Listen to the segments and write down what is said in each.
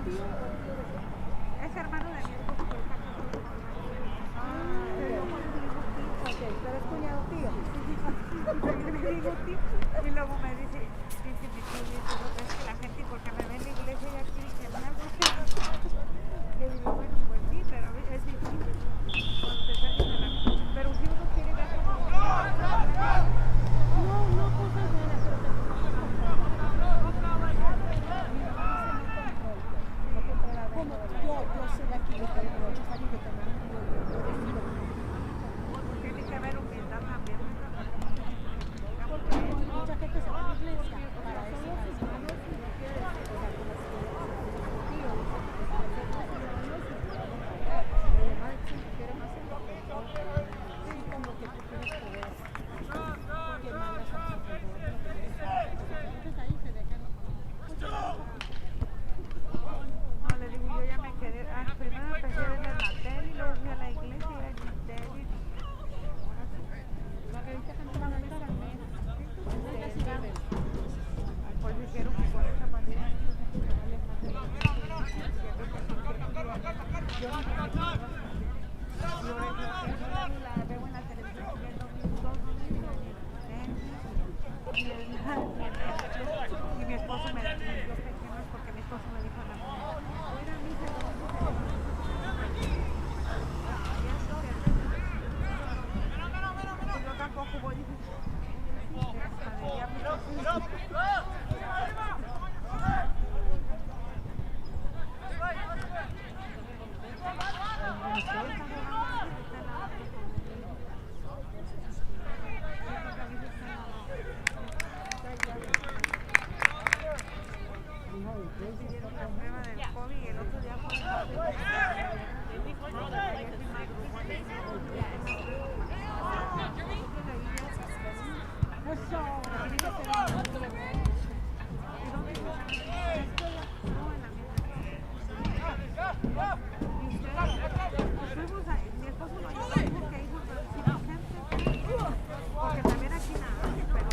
Es hermano de mi esposo, pero está casado con pero es cuñado tío. Le digo tío. Y luego me dice mi tío, dice, es que la gente, porque me ve en la iglesia y aquí dicen algo que le digo, bueno, pues sí, pero es difícil cuando te sales de la cosa. Pero si uno quiere ver como no cosas buenas, pero te como yo soy la que le quiero muchos años que también tiene que haber humildad también, porque mucha gente se va a la iglesia para eso, no, le digo, yo ya me quedé, primero empecé a ver en la tele y luego fui a la iglesia y era en mi tele. Pues dijeron que con esa manera yo la veo en la televisión y mi esposo me dijo que no es porque mi esposo me dijo a la mujer, oiga, mija, yo tampoco voy la prueba del COVID y el otro día fue mi esposo no ayudó, dijo que hizo gente, porque también aquí nada, pero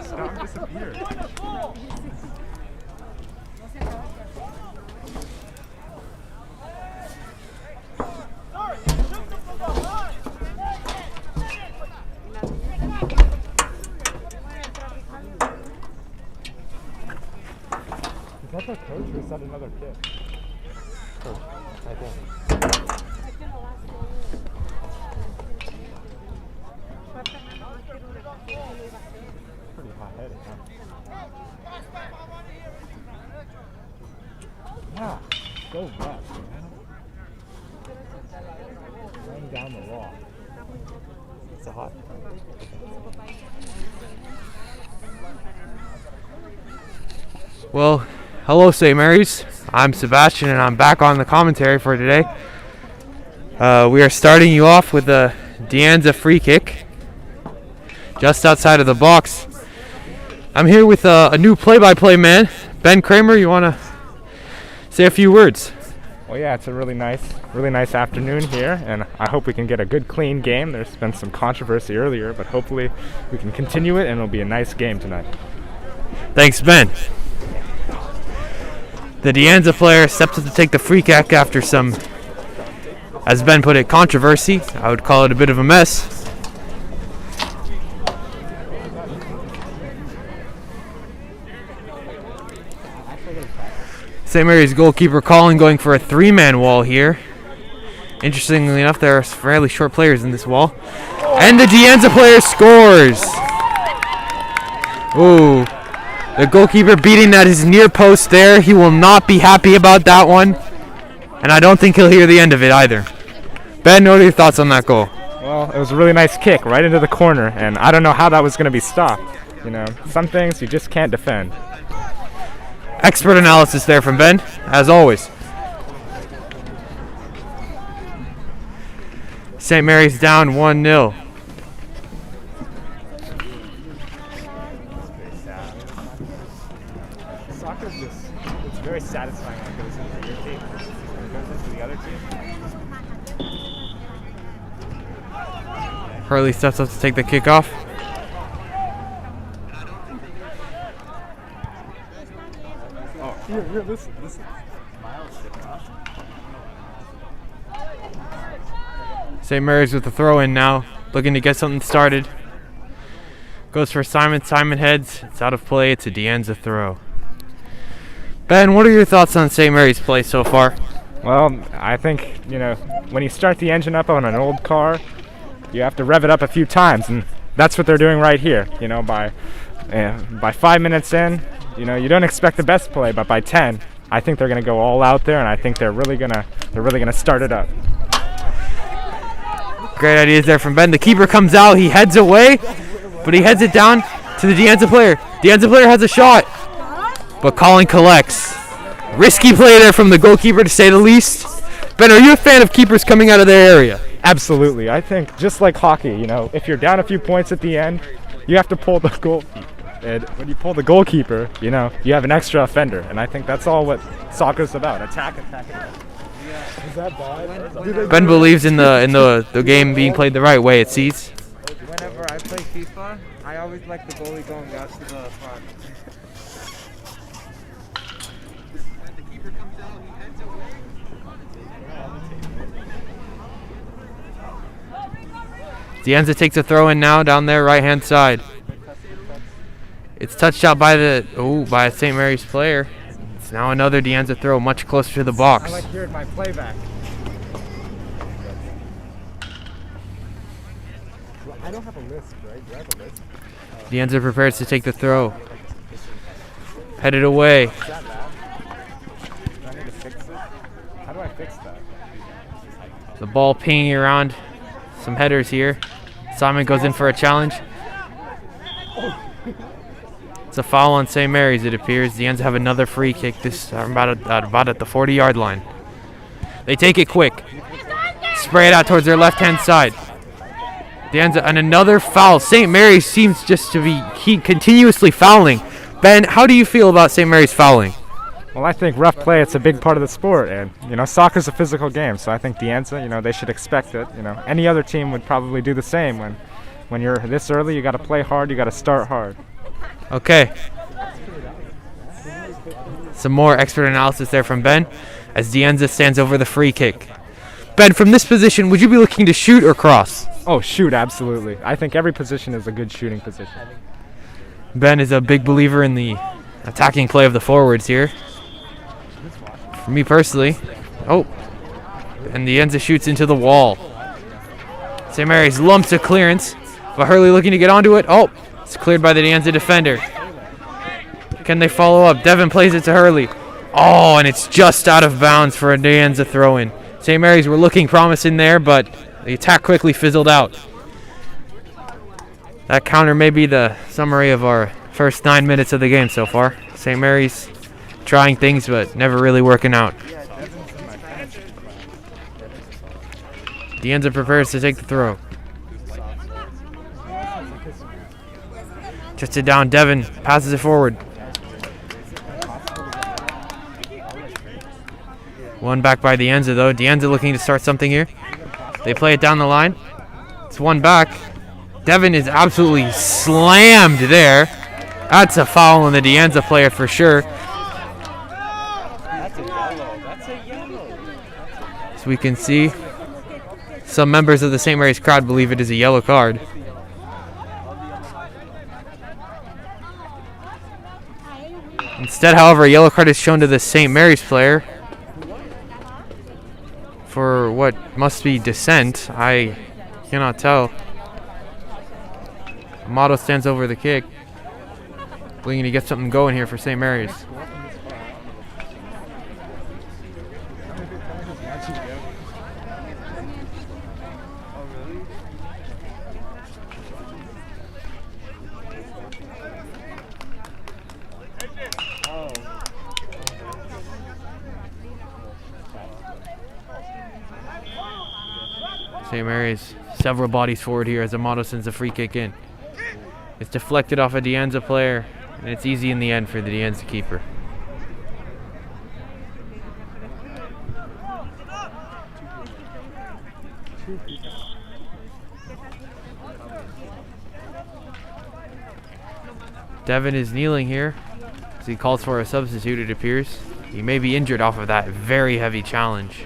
Stop disappeared. Is that the coach or is that another kid? Coach, I think. Pretty hot-headed, huh? Yeah, go left, man. Laying down the law. It's a hot. Well, hello St. Mary's. I'm Sebastian and I'm back on the commentary for today. We are starting you off with a Anza free kick just outside of the box. I'm here with a new play-by-play man, Ben Kramer. You want to say a few words? Well, yeah, it's a really nice afternoon here, and I hope we can get a good, clean game. There's been some controversy earlier, but hopefully we can continue it, and it'll be a nice game tonight. Thanks, Ben. The Anza player steps up to take the free kick after some, as Ben put it, controversy. I would call it a bit of a mess. St. Mary's goalkeeper Colin going for a three-man wall here. Interestingly enough, there are fairly short players in this wall. And the Anza player scores! Ooh. The goalkeeper beating at his near post there. He will not be happy about that one. And I don't think he'll hear the end of it either. Ben, what are your thoughts on that goal? Well, it was a really nice kick right into the corner, and I don't know how that was going to be stopped. You know, some things you just can't defend. Expert analysis there from Ben, as always. St. Mary's down 1-0. Soccer's just, it's very satisfying when it goes into your team. When it goes into the other team. Hurley steps up to take the kick off. Oh, here, listen. St. Mary's with the throw in now, looking to get something started. Goes for Simon. Simon heads. It's out of play. It's a Anza throw. Ben, what are your thoughts on St. Mary's play so far? Well, I think, you know, when you start the engine up on an old car, you have to rev it up a few times, and that's what they're doing right here. You know, by 5 minutes in, you know, you don't expect the best play, but by 10, I think they're going to go all out there, and I think they're really gonna start it up. Great ideas there from Ben. The keeper comes out. He heads away, but he heads it down to the Anza player. The Anza player has a shot, but Colin collects. Risky play there from the goalkeeper, to say the least. Ben, are you a fan of keepers coming out of their area? Absolutely. I think just like hockey, you know, if you're down a few points at the end, you have to pull the goalkeeper. And when you pull the goalkeeper, you know, you have an extra offender. And I think that's all what soccer's about. Attack. Is that bad? Ben believes in the game being played the right way, it seems. Whenever I play FIFA, I always like the goalie going out to the front. Anza takes a throw in now down there right hand side. It's touched out by a St. Mary's player. It's now another Anza throw much closer to the box. I like hearing my playback. I don't have a list, right? Do I have a list? Anza prepares to take the throw. Headed away. Is that bad? Do I need to fix it? How do I fix that? The ball pinging around some headers here. Simon goes in for a challenge. It's a foul on St. Mary's, it appears. The Anza have another free kick. This about at the 40-yard line. They take it quick. Spray it out towards their left-hand side. The Anza, and another foul. St. Mary's seems just to be continuously fouling. Ben, how do you feel about St. Mary's fouling? Well, I think rough play, it's a big part of the sport, and, you know, soccer's a physical game, so I think the Anza, you know, they should expect it. You know, any other team would probably do the same. When you're this early, you got to play hard, you got to start hard. Okay. Some more expert analysis there from Ben as Anza stands over the free kick. Ben, from this position, would you be looking to shoot or cross? Oh, shoot, absolutely. I think every position is a good shooting position. Ben is a big believer in the attacking play of the forwards here. For me personally. Oh. And the Anza shoots into the wall. St. Mary's lumps a clearance, but Hurley looking to get onto it. Oh, it's cleared by the Anza defender. Can they follow up? Devin plays it to Hurley. Oh, and it's just out of bounds for a Anza throw-in. St. Mary's were looking promising there, but the attack quickly fizzled out. That counter may be the summary of our first 9 minutes of the game so far. St. Mary's trying things, but never really working out. Anza prepares to take the throw. Just it down, Devin passes it forward. One back by Anza though. Anza looking to start something here. They play it down the line. It's one back. Devin is absolutely slammed there. That's a foul on the Anza player for sure. As we can see, some members of the St. Mary's crowd believe it is a yellow card. Instead, however, a yellow card is shown to the St. Mary's player for what must be dissent. I cannot tell. Amato stands over the kick. Looking to get something going here for St. Mary's. St. Mary's several bodies forward here as Amato sends a free kick in. It's deflected off a Anza player, and it's easy in the end for the Anza keeper. Devin is kneeling here as he calls for a substitute, it appears. He may be injured off of that very heavy challenge.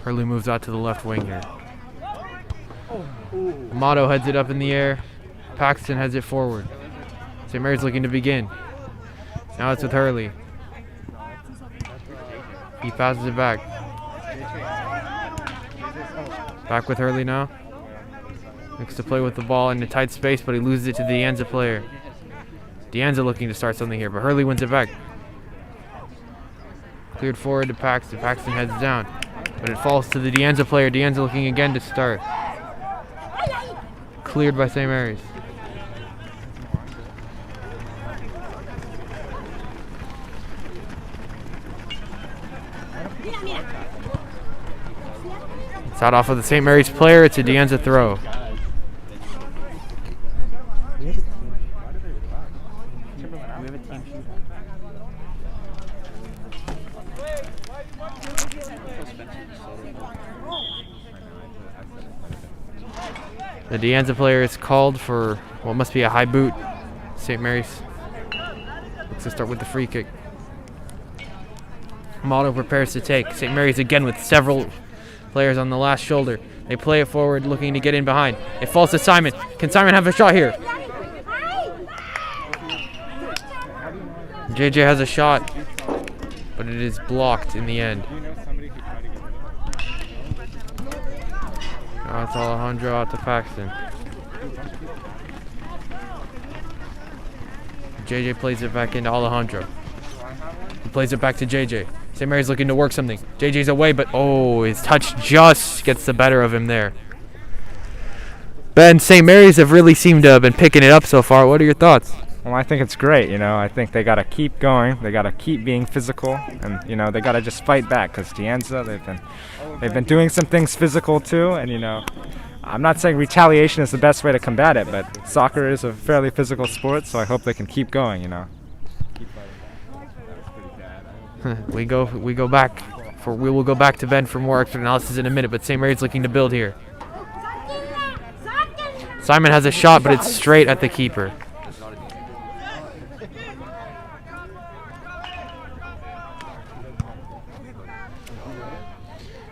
Hurley moves out to the left wing here. Amato heads it up in the air. Paxton heads it forward. St. Mary's looking to begin. Now it's with Hurley. He passes it back. Back with Hurley now. Looks to play with the ball in a tight space, but he loses it to the Anza player. Anza looking to start something here, but Hurley wins it back. Cleared forward to Paxton. Paxton heads down, but it falls to the Anza player. Anza looking again to start. Cleared by St. Mary's. It's out off of the St. Mary's player. It's a Anza throw. The Anza player is called for what must be a high boot. St. Mary's looks to start with the free kick. Amato prepares to take. St. Mary's again with several players on the last shoulder. They play it forward, looking to get in behind. It falls to Simon. Can Simon have a shot here? JJ has a shot, but it is blocked in the end. Now it's Alejandro out to Paxton. JJ plays it back into Alejandro. He plays it back to JJ. St. Mary's looking to work something. JJ's away, but oh, his touch just gets the better of him there. Ben, St. Mary's have really seemed to have been picking it up so far. What are your thoughts? Well, I think it's great, you know. I think they got to keep going. They got to keep being physical, and you know, they got to just fight back because Anza, they've been doing some things physical too, and you know, I'm not saying retaliation is the best way to combat it, but soccer is a fairly physical sport, so I hope they can keep going, you know. We will go back to Ben for more extra analysis in a minute, but St. Mary's looking to build here. Simon has a shot, but it's straight at the keeper.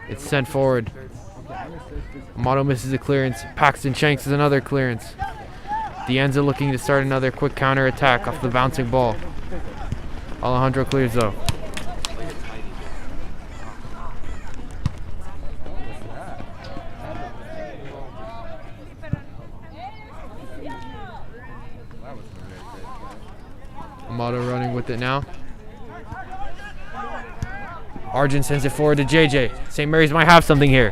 It's sent forward. Amato misses a clearance. Paxton Shanks is another clearance. Anza looking to start another quick counter attack off the bouncing ball. Alejandro clears though. Amato running with it now. Arjun sends it forward to JJ. St. Mary's might have something here.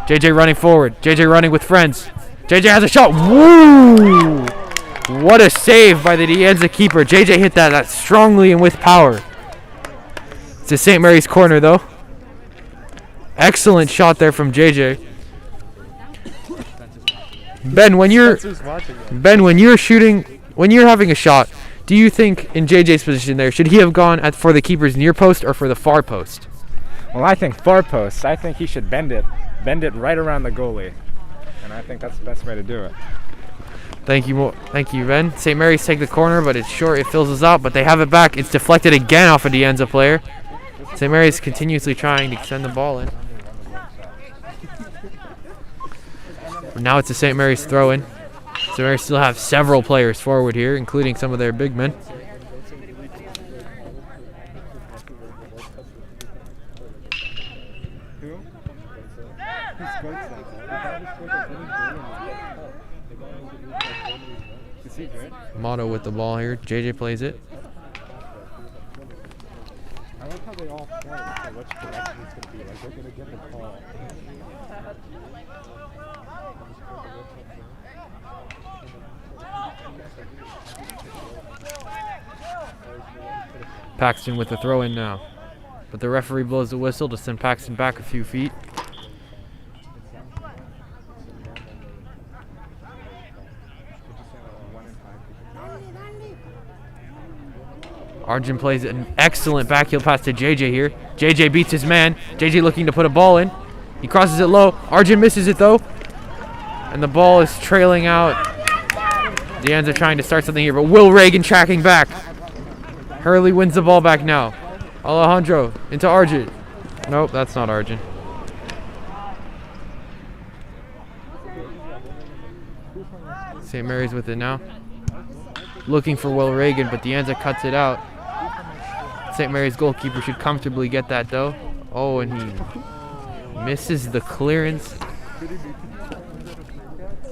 JJ running forward. JJ running with friends. JJ has a shot. Woo! What a save by the Anza keeper. JJ hit that strongly and with power. It's a St. Mary's corner though. Excellent shot there from JJ. Ben, when you're having a shot, do you think in JJ's position there, should he have gone for the keeper's near post or for the far post? Well, I think far post. I think he should bend it right around the goalie, and I think that's the best way to do it. Thank you, Ben. St. Mary's take the corner, but it's short. It fills us out, but they have it back. It's deflected again off a Anza player. St. Mary's continuously trying to send the ball in. Now it's a St. Mary's throw-in. St. Mary's still have several players forward here, including some of their big men. Motto with the ball here. JJ plays it. I like how they all point which direction it's going to be. Like they're going to get the ball. Paxton with the throw in now. But the referee blows the whistle to send Paxton back a few feet. Arjun plays an excellent backheel pass to JJ here. JJ beats his man. JJ looking to put a ball in. He crosses it low. Arjun misses it though. And the ball is trailing out. The Anza trying to start something here, but Will Reagan tracking back. Hurley wins the ball back now. Alejandro into Arjun. Nope, that's not Arjun. St. Mary's with it now. Looking for Will Reagan, but Anza cuts it out. St. Mary's goalkeeper should comfortably get that though. Oh, and he misses the clearance.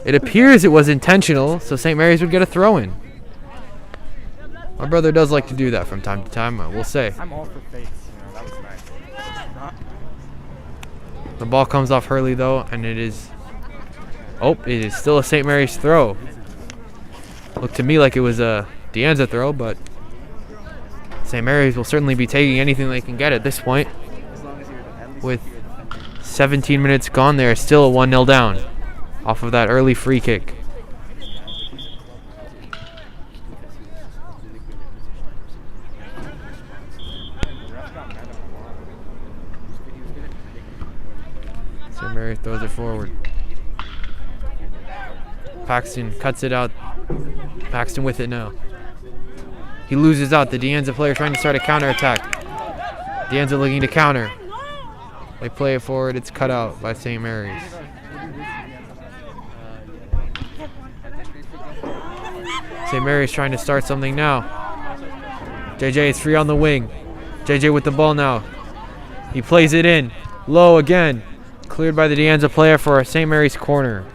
It appears it was intentional, so St. Mary's would get a throw in. My brother does like to do that from time to time, we'll say. I'm all for fakes. That was nice. The ball comes off Hurley though, and it is still a St. Mary's throw. Looked to me like it was a Anza throw, but St. Mary's will certainly be taking anything they can get at this point. With 17 minutes gone, they're still a 1-0 down off of that early free kick. St. Mary's throws it forward. Paxton cuts it out. Paxton with it now. He loses out. The Anza player trying to start a counterattack. Anza looking to counter. They play it forward. It's cut out by St. Mary's. St. Mary's trying to start something now. JJ is free on the wing. JJ with the ball now. He plays it in. Low again. Cleared by the Anza player for a St. Mary's corner.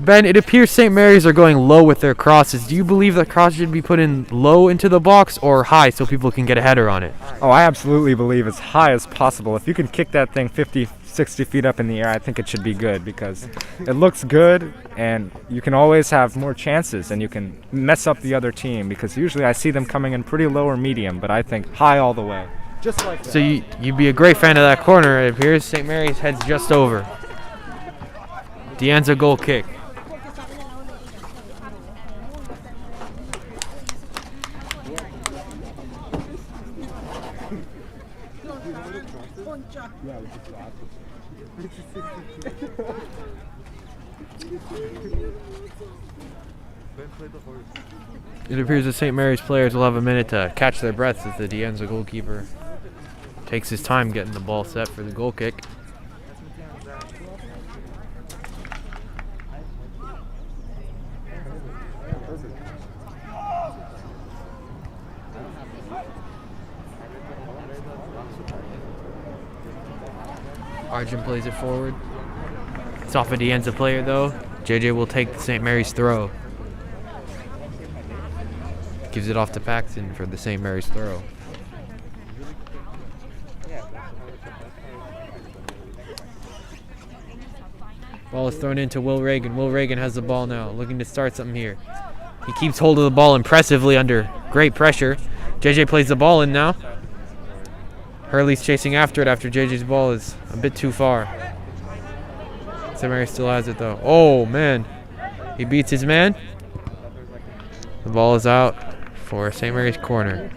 Ben, it appears St. Mary's are going low with their crosses. Do you believe that crosses should be put in low into the box or high so people can get a header on it? Oh, I absolutely believe as high as possible. If you can kick that thing 50, 60 feet up in the air, I think it should be good because it looks good and you can always have more chances and you can mess up the other team because usually I see them coming in pretty low or medium, but I think high all the way. Just like that. So you'd be a great fan of that corner. It appears St. Mary's heads just over. Anza goal kick. It appears the St. Mary's players will have a minute to catch their breaths as the Anza goalkeeper takes his time getting the ball set for the goal kick. Arjun plays it forward. It's off a Anza player though. JJ will take the St. Mary's throw. Gives it off to Paxton for the St. Mary's throw. Ball is thrown into Will Reagan. Will Reagan has the ball now, looking to start something here. He keeps hold of the ball impressively under great pressure. JJ plays the ball in now. Hurley's chasing after it after JJ's ball is a bit too far. St. Mary still has it though. Oh man, he beats his man. The ball is out for St. Mary's corner.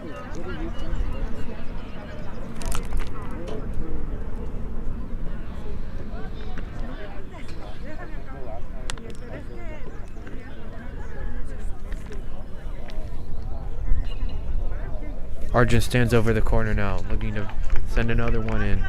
Arjun stands over the corner now, looking to send another one in.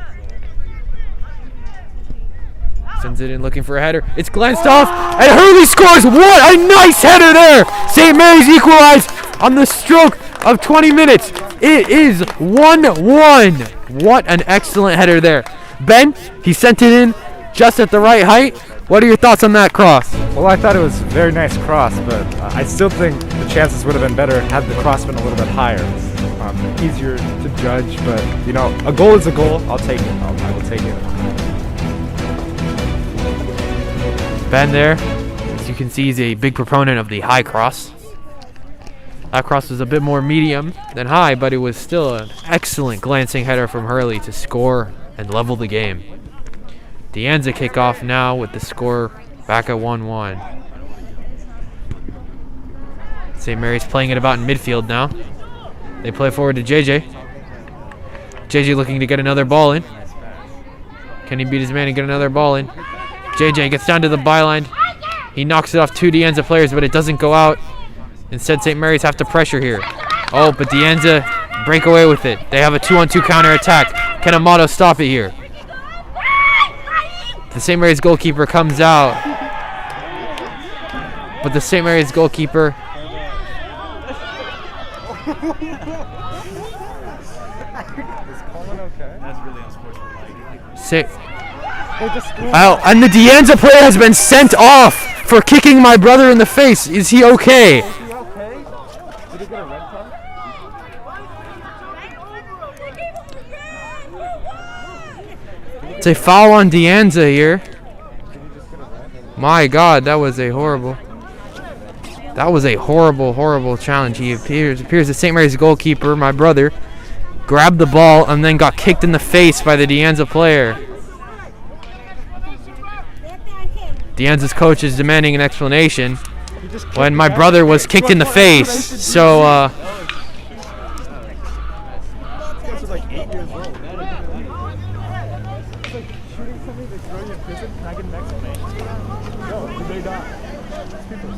Sends it in, looking for a header. It's glanced off, and Hurley scores. What a nice header there! St. Mary's equalized on the stroke of 20 minutes. It is 1-1. What an excellent header there. Ben, he sent it in just at the right height. What are your thoughts on that cross? Well, I thought it was a very nice cross, but I still think the chances would have been better had the cross been a little bit higher. Easier to judge, but you know, a goal is a goal. I'll take it. I will take it. Ben there, as you can see, is a big proponent of the high cross. That cross was a bit more medium than high, but it was still an excellent glancing header from Hurley to score and level the game. The Anza kickoff now with the score back at 1-1. St. Mary's playing it about in midfield now. They play forward to JJ. JJ looking to get another ball in. Can he beat his man and get another ball in? JJ gets down to the byline. He knocks it off two Anza players, but it doesn't go out. Instead, St. Mary's have to pressure here. Oh, but the Anza break away with it. They have a 2-on-2 counter attack. Can Amato stop it here? The St. Mary's goalkeeper comes out. But the St. Mary's goalkeeper... and the Anza player has been sent off for kicking my brother in the face. Is he okay? Did he get a red card? It's a foul on Anza here. My God, that was a horrible challenge. It appears the St. Mary's goalkeeper, my brother, grabbed the ball and then got kicked in the face by the Anza player. Anza's coach is demanding an explanation when my brother was kicked in the face. So,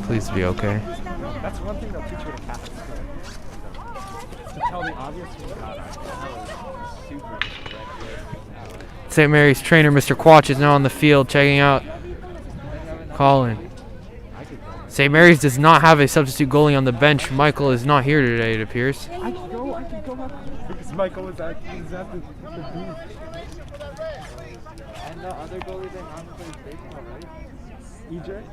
please be okay. That's one thing they'll teach you at a Catholic school. To tell the obvious. St. Mary's trainer, Mr. Quach, is now on the field checking out Colin. St. Mary's does not have a substitute goalie on the bench. Michael is not here today, it appears. I can go because Michael was at the booth. And the other goalie they have plays baseball, right? EJ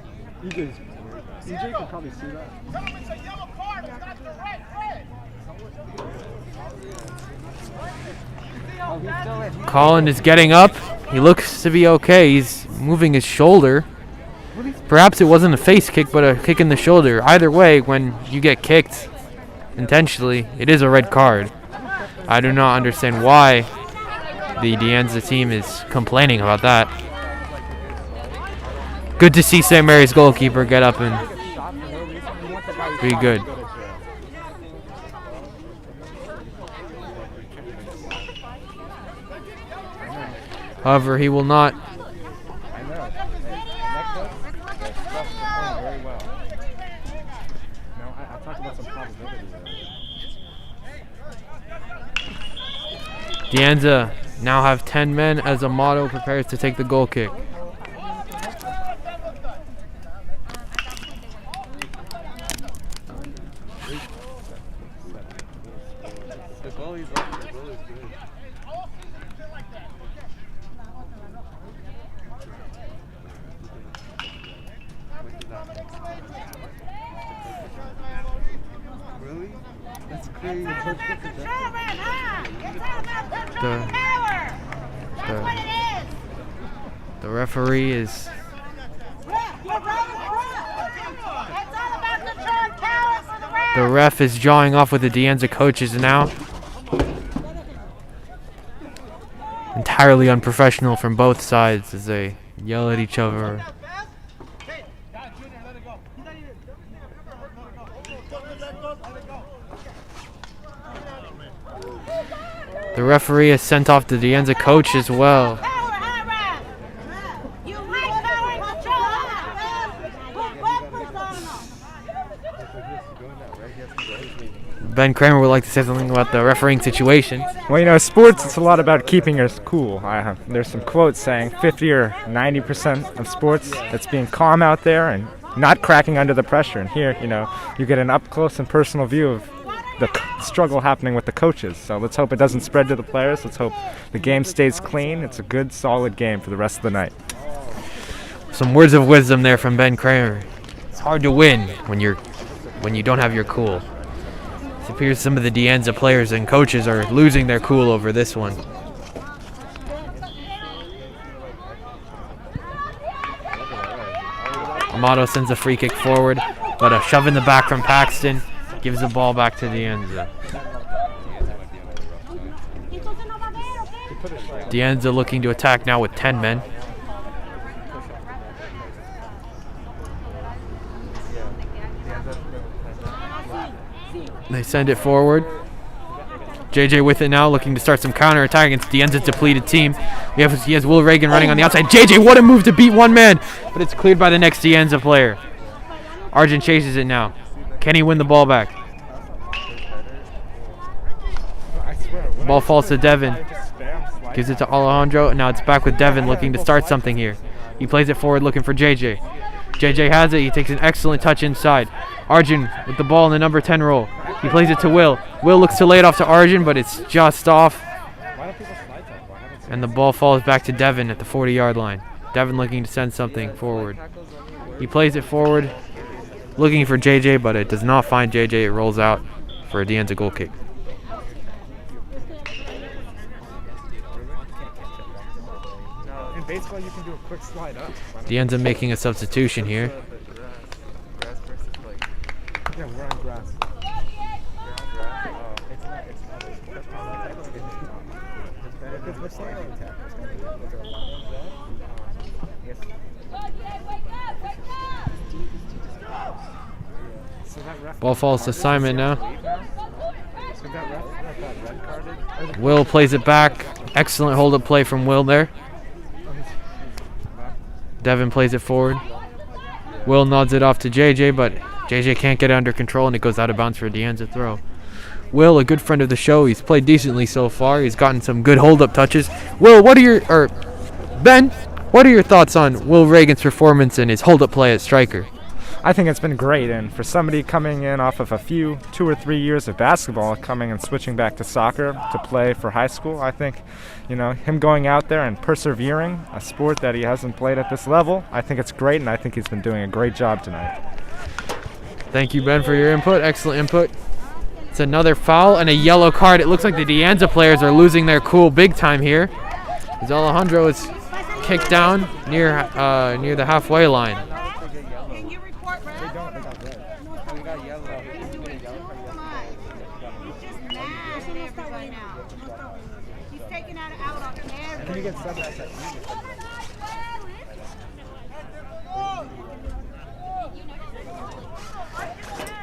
can probably see that. Colin is getting up. He looks to be okay. He's moving his shoulder. Perhaps it wasn't a face kick, but a kick in the shoulder. Either way, when you get kicked intentionally, it is a red card. I do not understand why the Anza team is complaining about that. Good to see St. Mary's goalkeeper get up and be good. However, he will not. Anza now have 10 men as Amato prepares to take the goal kick. The goalie's up. The goalie's good. Really? That's crazy. The referee is jawing off with the Anza coaches now. Entirely unprofessional from both sides as they yell at each other. The referee has sent off the Anza coach as well. Ben Kramer would like to say something about the refereeing situation. Well, you know, sports, it's a lot about keeping your cool. There's some quotes saying 50 or 90% of sports, it's being calm out there and not cracking under the pressure. And here, you know, you get an up-close and personal view of the struggle happening with the coaches. So let's hope it doesn't spread to the players. Let's hope the game stays clean. It's a good, solid game for the rest of the night. Some words of wisdom there from Ben Kramer. It's hard to win when you don't have your cool. It appears some of the De Anza players and coaches are losing their cool over this one. Amato sends a free kick forward, but a shove in the back from Paxton gives the ball back to De Anza. De Anza looking to attack now with 10 men. They send it forward. JJ with it now, looking to start some counter-attack against De Anza's depleted team. He has Will Reagan running on the outside. JJ, what a move to beat one man! But it's cleared by the next De Anza player. Arjun chases it now. Can he win the ball back? Ball falls to Devin. Gives it to Alejandro, and now it's back with Devin looking to start something here. He plays it forward looking for JJ. JJ has it. He takes an excellent touch inside. Arjun with the ball in the number 10 role. He plays it to Will. Will looks to lay it off to Arjun, but it's just off. And the ball falls back to Devin at the 40-yard line. Devin looking to send something forward. He plays it forward, looking for JJ, but it does not find JJ. It rolls out for a De Anza goal kick. In baseball, you can do a quick slide up. De Anza making a substitution here. Yeah, we're on grass. Ball falls to Simon now. Will plays it back. Excellent hold-up play from Will there. Devin plays it forward. Will nods it off to JJ, but JJ can't get it under control, and it goes out of bounds for a De Anza throw. Will, a good friend of the show, he's played decently so far. He's gotten some good hold-up touches. Will, Ben, what are your thoughts on Will Reagan's performance and his hold-up play at striker? I think it's been great, and for somebody coming in off of 2 or 3 years of basketball, coming and switching back to soccer to play for high school, I think, him going out there and persevering, a sport that he hasn't played at this level, I think it's great, and I think he's been doing a great job tonight. Thank you, Ben, for your input. Excellent input. It's another foul and a yellow card. It looks like the De Anza players are losing their cool big time here, as Alejandro is kicked down near the halfway line. Can you get subs?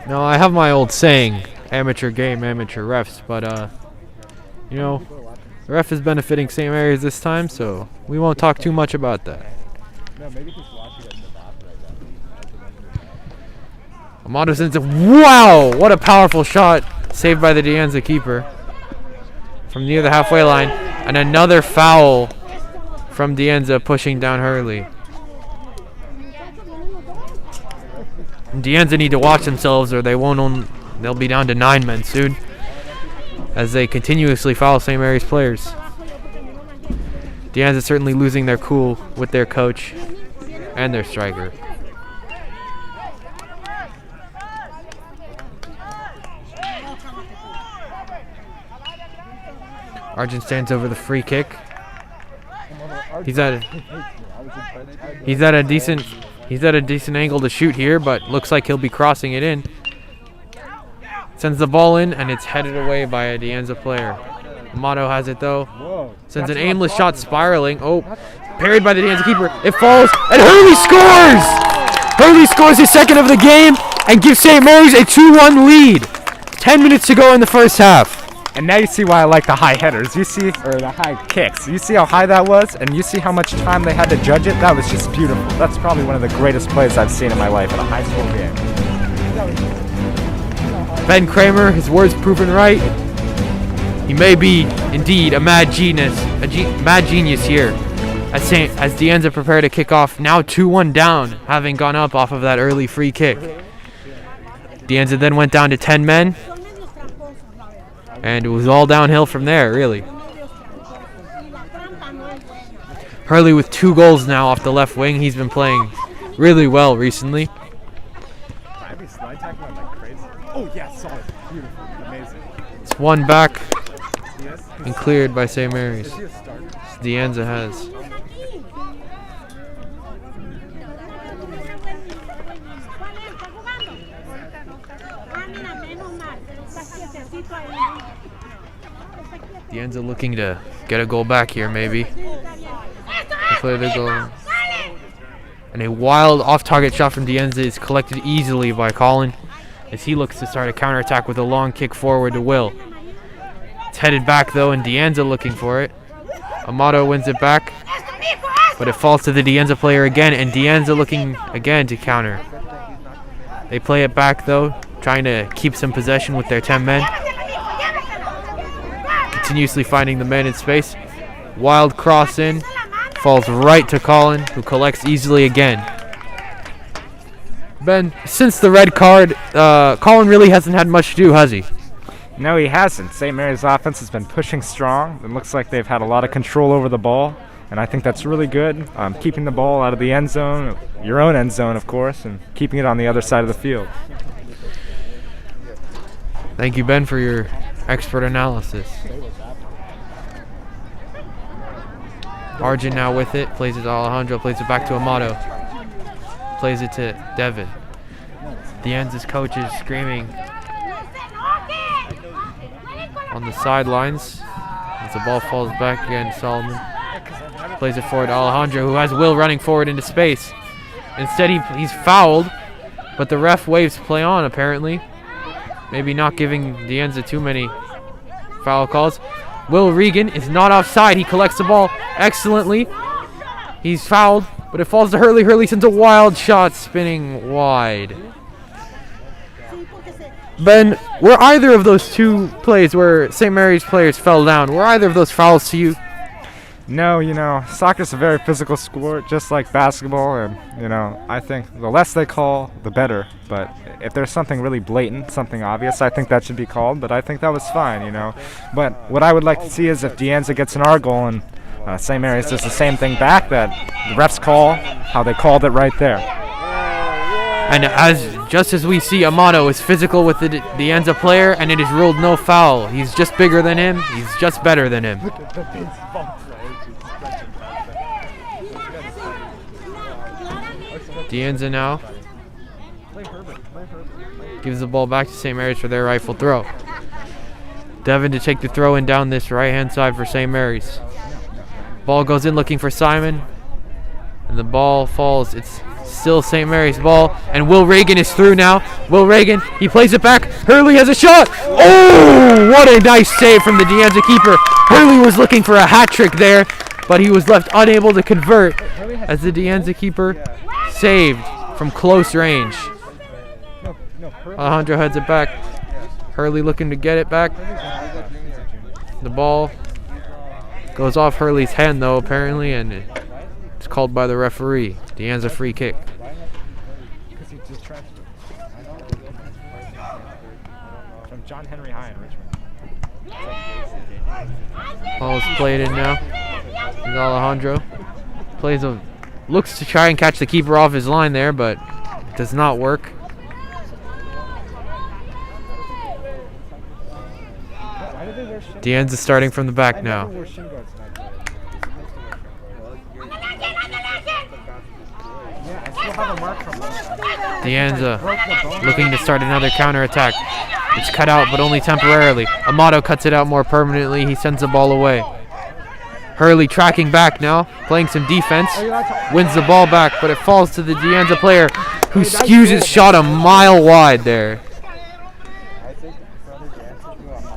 No, I have my old saying, amateur game, amateur refs, but the ref is benefiting St. Mary's this time, so we won't talk too much about that. Amato sends it. Wow, what a powerful shot, saved by the De Anza keeper from near the halfway line, and another foul from De Anza pushing down Hurley. De Anza need to watch themselves, or they'll be down to 9 men soon, as they continuously foul St. Mary's players. De Anza certainly losing their cool with their coach and their striker. Arjun stands over the free kick. He's at a decent angle to shoot here, but looks like he'll be crossing it in. Sends the ball in, and it's headed away by a De Anza player. Amato has it though. Sends an aimless shot spiraling. Oh, parried by the De Anza keeper. It falls, and Hurley scores! Hurley scores his second of the game and gives St. Mary's a 2-1 lead. 10 minutes to go in the first half. And now you see why I like the high headers. Or the high kicks. You see how high that was, and you see how much time they had to judge it? That was just beautiful. That's probably one of the greatest plays I've seen in my life in a high school game. Ben Kramer, his words proven right. He may be indeed a mad genius here. As De Anza prepare to kick off, now 2-1 down, having gone up off of that early free kick. De Anza then went down to 10 men. And it was all downhill from there, really. Hurley with 2 goals now off the left wing. He's been playing really well recently. I be slide tackling like crazy. Oh yeah, solid. Beautiful. Amazing. It's one back Yes. and cleared by St. Mary's. Is he a starter? Anza has. Anza looking to get a goal back here, maybe. Play the goal. And a wild off-target shot from Anza is collected easily by Colin as he looks to start a counterattack with a long kick forward to Will. It's headed back though, and Anza looking for it. Amato wins it back, but it falls to the Anza player again, and Anza looking again to counter. They play it back though, trying to keep some possession with their 10 men. Continuously finding the men in space. Wild cross in, falls right to Colin, who collects easily again. Ben, since the red card, Colin really hasn't had much to do, has he? No, he hasn't. St. Mary's offense has been pushing strong. It looks like they've had a lot of control over the ball, and I think that's really good. Keeping the ball out of the end zone, your own end zone, of course, and keeping it on the other side of the field. Thank you, Ben, for your expert analysis. Arjun now with it, plays it to Alejandro, plays it back to Amato, plays it to Devin. Anza's coach is screaming on the sidelines as the ball falls back again. Solomon plays it forward to Alejandro, who has Will running forward into space. Instead, he's fouled, but the ref waves play on apparently. Maybe not giving Anza too many foul calls. Will Regan is not offside. He collects the ball excellently. He's fouled, but it falls to Hurley. Hurley sends a wild shot spinning wide. Ben, were either of those 2 plays where St. Mary's players fell down, were either of those fouls to you? No, soccer's a very physical sport, just like basketball, and, I think the less they call, the better. But if there's something really blatant, something obvious, I think that should be called, but I think that was fine, But what I would like to see is if Anza gets an R goal and St. Mary's does the same thing back, that the refs call how they called it right there. And just as we see, Amato is physical with the Anza player, and it is ruled no foul. He's just bigger than him. He's just better than him. Anza now gives the ball back to St. Mary's for their rifle throw. Devin to take the throw in down this right-hand side for St. Mary's. Ball goes in looking for Simon, and the ball falls. It's still St. Mary's ball, and Will Reagan is through now. Will Reagan, he plays it back. Hurley has a shot. Oh, what a nice save from the Anza keeper. Hurley was looking for a hat trick there, but he was left unable to convert as the Anza keeper saved from close range. Alejandro heads it back. Hurley looking to get it back. The ball goes off Hurley's hand though, apparently, and it's called by the referee. Anza free kick. From John Henry High in Richmond. Ball is played in now. And Alejandro looks to try and catch the keeper off his line there, but it does not work. Anza starting from the back now. Anza looking to start another counterattack. It's cut out, but only temporarily. Amato cuts it out more permanently. He sends the ball away. Hurley tracking back now, playing some defense. Wins the ball back, but it falls to the Anza player, who skews his shot a mile wide there.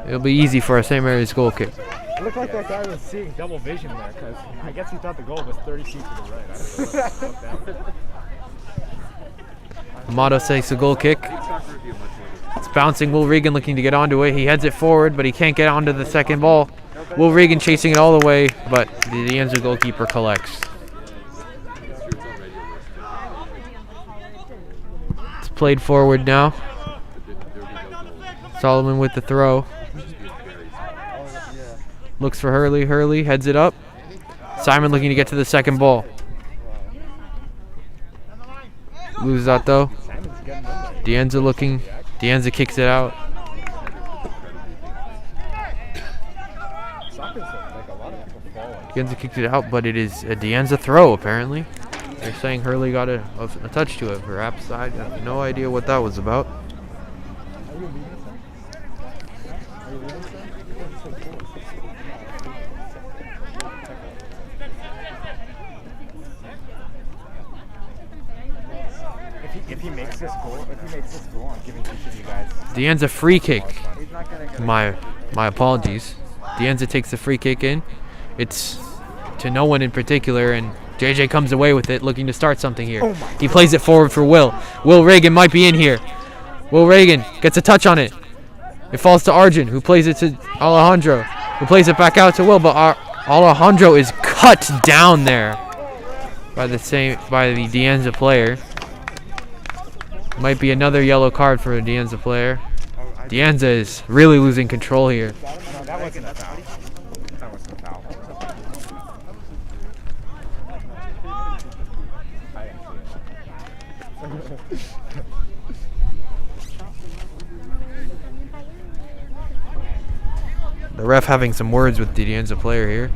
It'll be easy for a St. Mary's goal kick. It looked like that guy was seeing double vision there, because I guess he thought the goal was 30 feet to the right. I don't know what about that. Amato takes the goal kick. It's bouncing. Will Regan looking to get onto it. He heads it forward, but he can't get onto the second ball. Will Regan chasing it all the way, but the Anza goalkeeper collects. It's played forward now. Solomon with the throw. Looks for Hurley. Hurley heads it up. Simon looking to get to the second ball. Loses that though. Deanza looking. Deanza kicks it out. Deanza kicked it out, but it is a Deanza throw apparently. They're saying Hurley got a touch to it. Perhaps I have no idea what that was about. If he makes this goal, I'm giving each of you guys. Deanza free kick. My apologies. Deanza takes the free kick in. It's to no one in particular, and JJ comes away with it, looking to start something here. He plays it forward for Will. Will Reagan might be in here. Will Reagan gets a touch on it. It falls to Arjun, who plays it to Alejandro, who plays it back out to Will, but Alejandro is cut down there by the Deanza player. Might be another yellow card for a Deanza player. Deanza is really losing control here. No, that wasn't a foul. That wasn't a foul. I didn't see it. The ref having some words with the Deanza player here.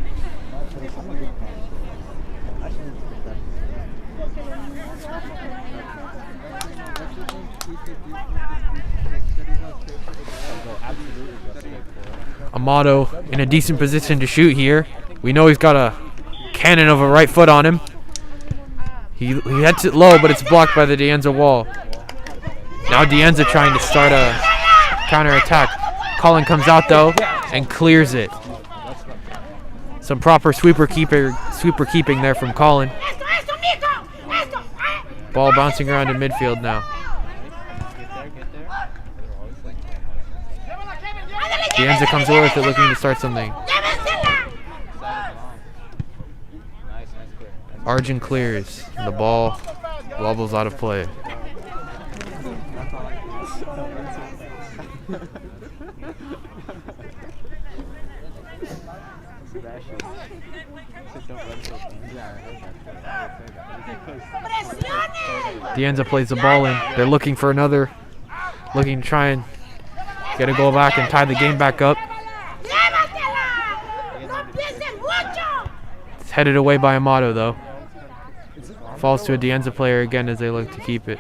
Amato in a decent position to shoot here. We know he's got a cannon of a right foot on him. He hits it low, but it's blocked by the Deanza wall. Now Deanza trying to start a counter-attack. Colin comes out though and clears it. Some proper sweeper keeping there from Colin. Ball bouncing around in midfield now. Deanza comes over with it, looking to start something. Arjun clears. The ball wobbles out of play. Deanza plays the ball in. They're looking for another. Looking to try and get a goal back and tie the game back up. It's headed away by Amato though. Falls to a Deanza player again as they look to keep it.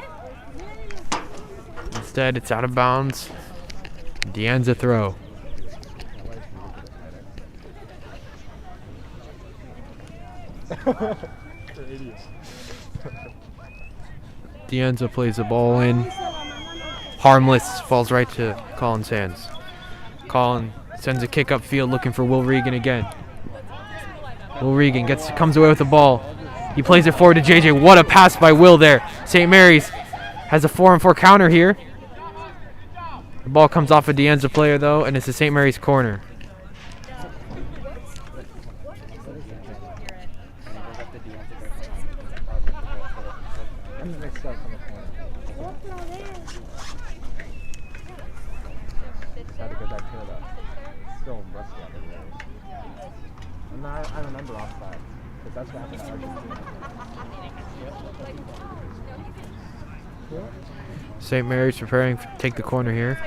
Instead, it's out of bounds. Deanza throw. Deanza plays the ball in. Harmless falls right to Colin's hands. Colin sends a kick upfield looking for Will Regan again. Will Regan comes away with the ball. He plays it forward to JJ. What a pass by Will there. St. Mary's has a 4-on-4 counter here. The ball comes off a Deanza player though, and it's a St. Mary's corner. I remember offside, because that's what happened to Argentina. St. Mary's preparing to take the corner here.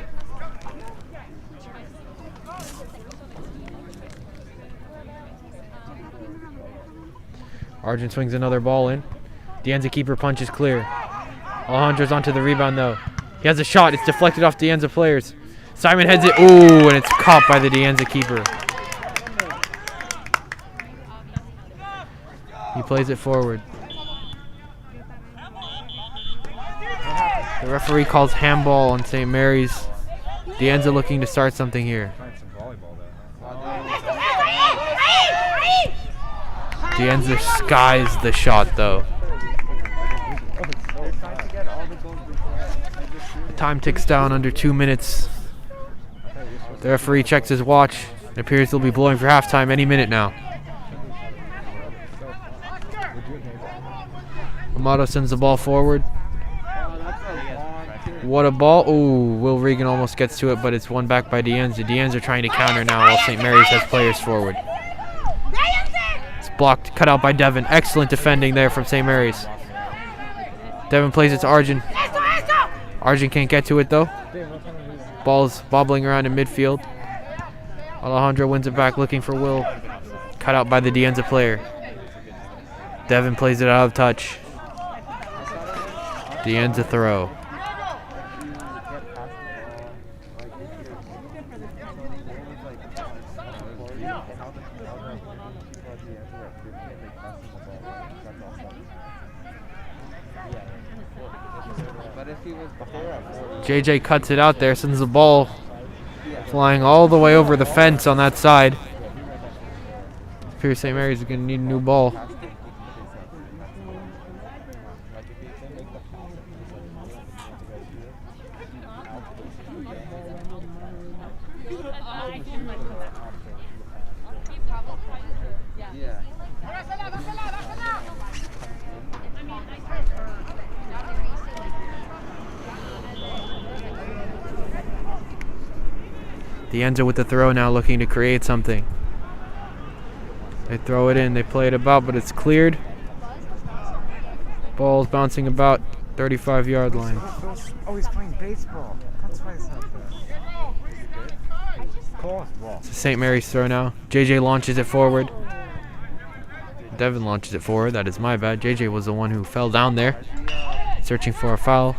Arjun swings another ball in. Deanza keeper punches clear. Alejandro's onto the rebound though. He has a shot. It's deflected off Deanza players. Simon heads it. Ooh, and it's caught by the Deanza keeper. He plays it forward. The referee calls handball on St. Mary's. Deanza looking to start something here. Deanza skies the shot though. Time ticks down under 2 minutes. The referee checks his watch. It appears he'll be blowing for halftime any minute now. Amato sends the ball forward. What a ball. Ooh, Will Regan almost gets to it, but it's won back by Deanza. Deanza trying to counter now while St. Mary's has players forward. It's blocked, cut out by Devin. Excellent defending there from St. Mary's. Devin plays it to Arjun. Arjun can't get to it though. Ball's bobbling around in midfield. Alejandro wins it back looking for Will. Cut out by the De Anza player. Devin plays it out of touch. De Anza throw. JJ cuts it out there, sends the ball flying all the way over the fence on that side. Appears St. Mary's is going to need a new ball. De Anza with the throw now, looking to create something. They throw it in, they play it about, but it's cleared. Ball's bouncing about 35-yard line. Oh, he's playing baseball. That's why it's not good. It's a St. Mary's throw now. JJ launches it forward. Devin launches it forward. That is my bad. JJ was the one who fell down there, searching for a foul.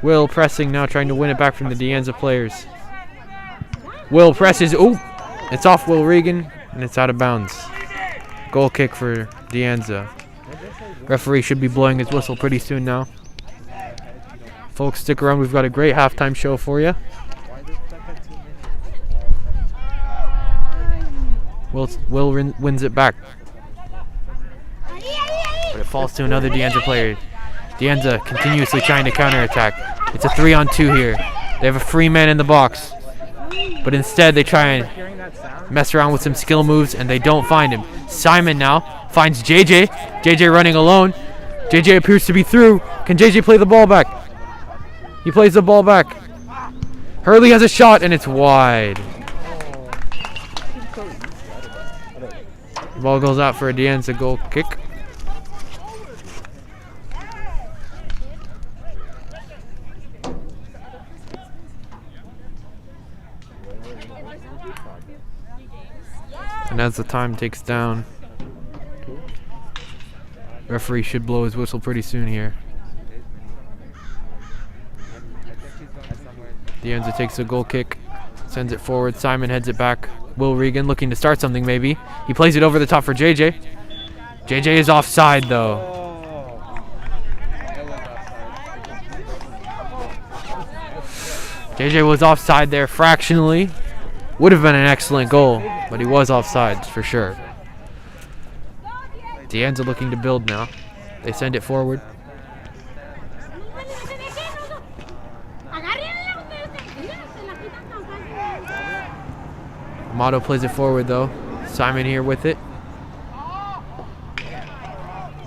Will pressing now, trying to win it back from the De Anza players. Will presses. Ooh! It's off Will Regan, and it's out of bounds. Goal kick for De Anza. Referee should be blowing his whistle pretty soon now. Folks, stick around. We've got a great halftime show for you. Will wins it back. But it falls to another De Anza player. De Anza continuously trying to counterattack. It's a 3-on-2 here. They have a free man in the box. But instead they try and mess around with some skill moves and they don't find him. Simon now finds JJ. JJ running alone. JJ appears to be through. Can JJ play the ball back? He plays the ball back. Hurley has a shot and it's wide. The ball goes out for a De Anza goal kick. And as the time ticks down, referee should blow his whistle pretty soon here. De Anza takes a goal kick, sends it forward. Simon heads it back. Will Regan looking to start something maybe. He plays it over the top for JJ. JJ is offside though. JJ was offside there fractionally. Would have been an excellent goal, but he was offside for sure. De Anza looking to build now. They send it forward. Amato plays it forward though. Simon here with it.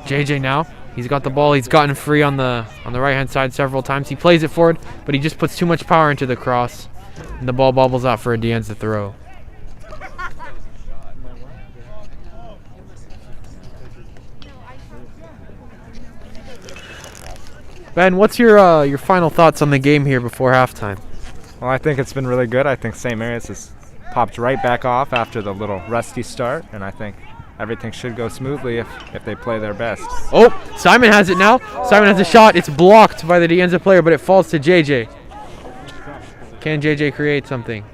JJ now. He's got the ball. He's gotten free on the right hand side several times. He plays it forward, but he just puts too much power into the cross. And the ball bobbles out for a De Anza throw. Ben, what's your final thoughts on the game here before halftime? Well, I think it's been really good. I think St. Mary's has popped right back off after the little rusty start, and I think everything should go smoothly if they play their best. Oh, Simon has it now. Simon has a shot. It's blocked by the De Anza player, but it falls to JJ. Can JJ create something?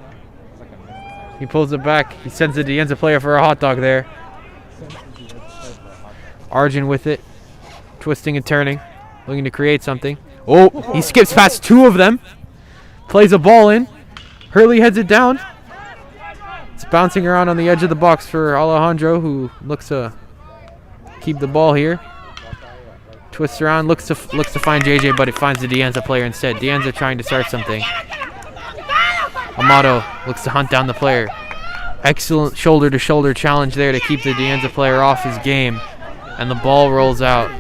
He pulls it back. He sends the De Anza player for a hot dog there. Arjun with it. Twisting and turning. Looking to create something. Oh, he skips past two of them. Plays a ball in. Hurley heads it down. It's bouncing around on the edge of the box for Alejandro, who looks to keep the ball here. Twists around, looks to find JJ, but it finds the De Anza player instead. De Anza trying to start something. Amato looks to hunt down the player. Excellent shoulder-to-shoulder challenge there to keep the De Anza player off his game. And the ball rolls out.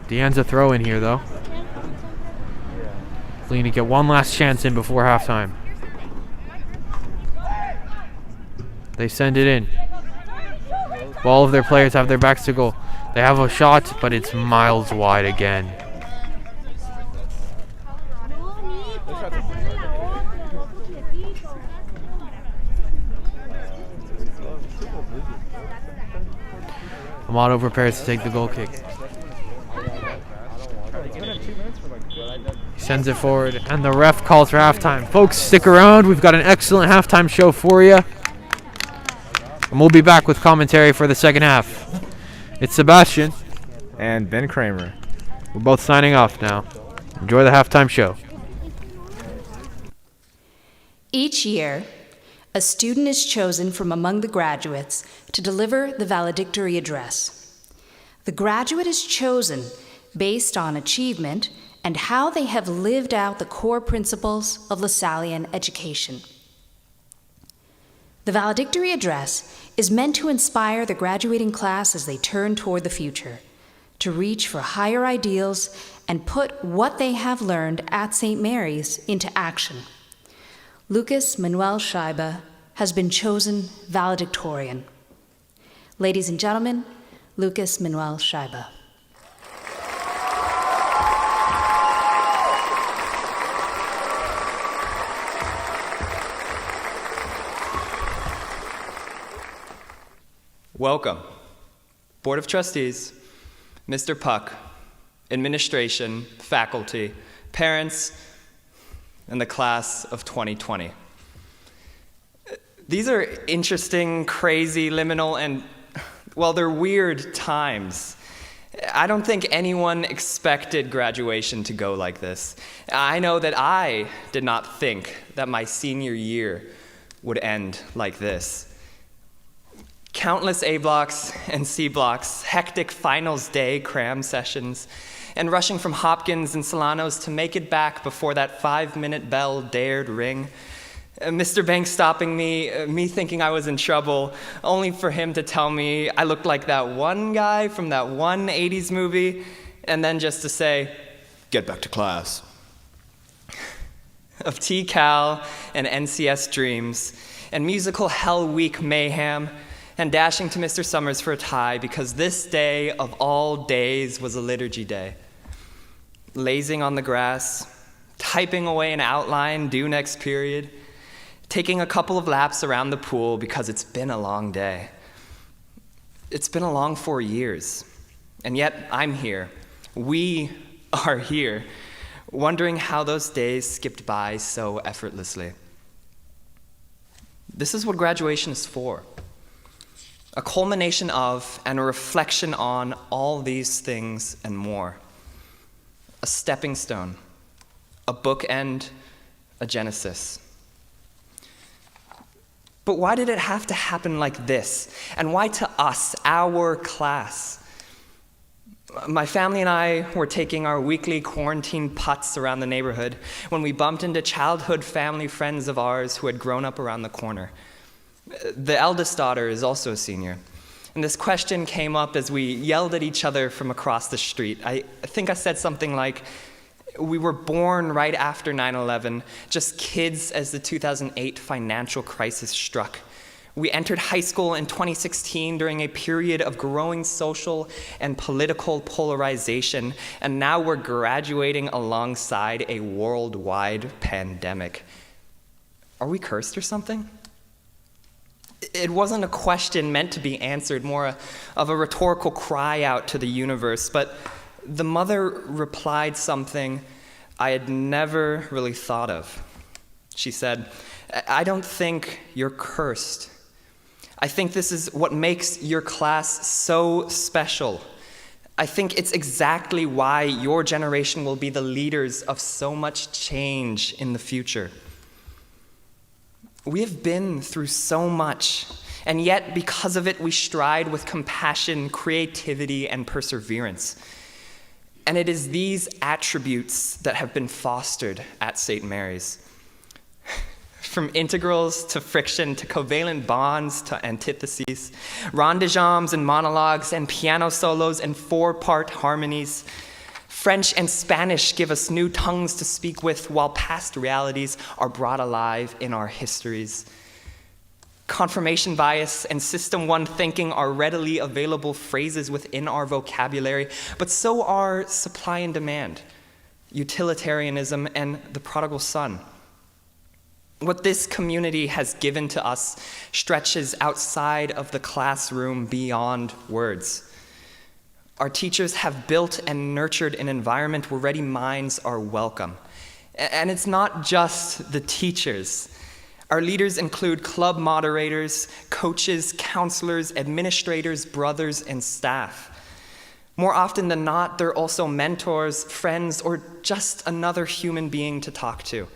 Deanza throw in here, though. Looking to get one last chance in before halftime. They send it in. All of their players have their backs to goal. They have a shot, but it's miles wide again. Amato prepares to take the goal kick. He sends it forward, and the ref calls for halftime. Folks, stick around. We've got an excellent halftime show for you. And we'll be back with commentary for the second half. It's Sebastian And Ben Kramer. We're both signing off now. Enjoy the halftime show. Each year, a student is chosen from among the graduates to deliver the valedictory address. The graduate is chosen based on achievement and how they have lived out the core principles of Lasallian education. The valedictory address is meant to inspire the graduating class as they turn toward the future, to reach for higher ideals and put what they have learned at St. Mary's into action. Lucas Manuel Scheibe has been chosen valedictorian. Ladies and gentlemen, Lucas Manuel Scheibe. Welcome, Board of Trustees, Mr. Puck, administration, faculty, parents, and the class of 2020. These are interesting, crazy, liminal, and, well, they're weird times. I don't think anyone expected graduation to go like this. I know that I did not think that my senior year would end like this. Countless A blocks and C blocks, hectic finals day cram sessions, and rushing from Hopkins and Solano's to make it back before that 5-minute bell dared ring. Mr. Banks stopping me thinking I was in trouble, only for him to tell me I looked like that one guy from that one 80s movie, and then just to say, "Get back to class." Of T-Cal and NCS dreams, and musical Hell Week mayhem, and dashing to Mr. Summers for a tie because this day of all days was a liturgy day. Lazing on the grass, typing away an outline due next period, taking a couple of laps around the pool because it's been a long day. It's been a long 4 years, and yet I'm here. We are here, wondering how those days skipped by so effortlessly. This is what graduation is for. A culmination of and a reflection on all these things and more. A stepping stone, a bookend, a genesis. But why did it have to happen like this? And why to us, our class? My family and I were taking our weekly quarantine putts around the neighborhood when we bumped into childhood family friends of ours who had grown up around the corner. The eldest daughter is also a senior. And this question came up as we yelled at each other from across the street. I think I said something like, we were born right after 9/11, just kids as the 2008 financial crisis struck. We entered high school in 2016 during a period of growing social and political polarization, and now we're graduating alongside a worldwide pandemic. Are we cursed or something? It wasn't a question meant to be answered, more of a rhetorical cry out to the universe, but the mother replied something I had never really thought of. She said, "I don't think you're cursed. I think this is what makes your class so special. I think it's exactly why your generation will be the leaders of so much change in the future. We have been through so much, and yet because of it, we stride with compassion, creativity, and perseverance. And it is these attributes that have been fostered at St. Mary's. From integrals to friction to covalent bonds to antitheses, rondejams and monologues and piano solos and 4-part harmonies, French and Spanish give us new tongues to speak with, while past realities are brought alive in our histories. Confirmation bias and System 1 thinking are readily available phrases within our vocabulary, but so are supply and demand, utilitarianism, and the prodigal son. What this community has given to us stretches outside of the classroom beyond words. Our teachers have built and nurtured an environment where ready minds are welcome. And it's not just the teachers. Our leaders include club moderators, coaches, counselors, administrators, brothers, and staff. More often than not, they're also mentors, friends, or just another human being to talk to.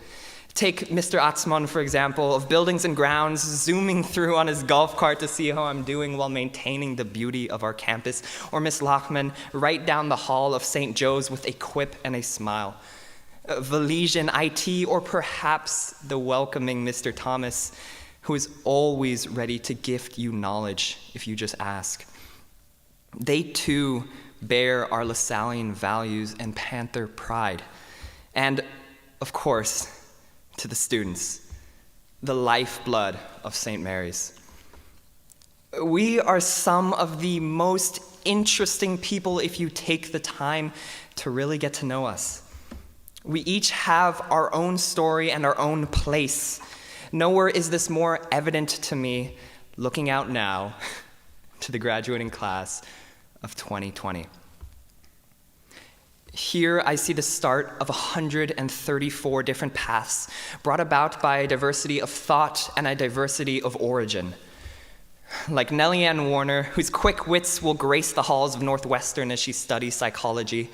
Take Mr. Atzmon, for example, of Buildings and Grounds, zooming through on his golf cart to see how I'm doing while maintaining the beauty of our campus, or Miss Lachman right down the hall of St. Joe's with a quip and a smile. Valesian IT, or perhaps the welcoming Mr. Thomas, who is always ready to gift you knowledge if you just ask. They too bear our Lasallian values and Panther pride. And, of course, to the students, the lifeblood of St. Mary's. We are some of the most interesting people if you take the time to really get to know us. We each have our own story and our own place. Nowhere is this more evident to me looking out now to the graduating class of 2020. Here I see the start of 134 different paths brought about by a diversity of thought and a diversity of origin. Like Nellie Ann Warner, whose quick wits will grace the halls of Northwestern as she studies psychology,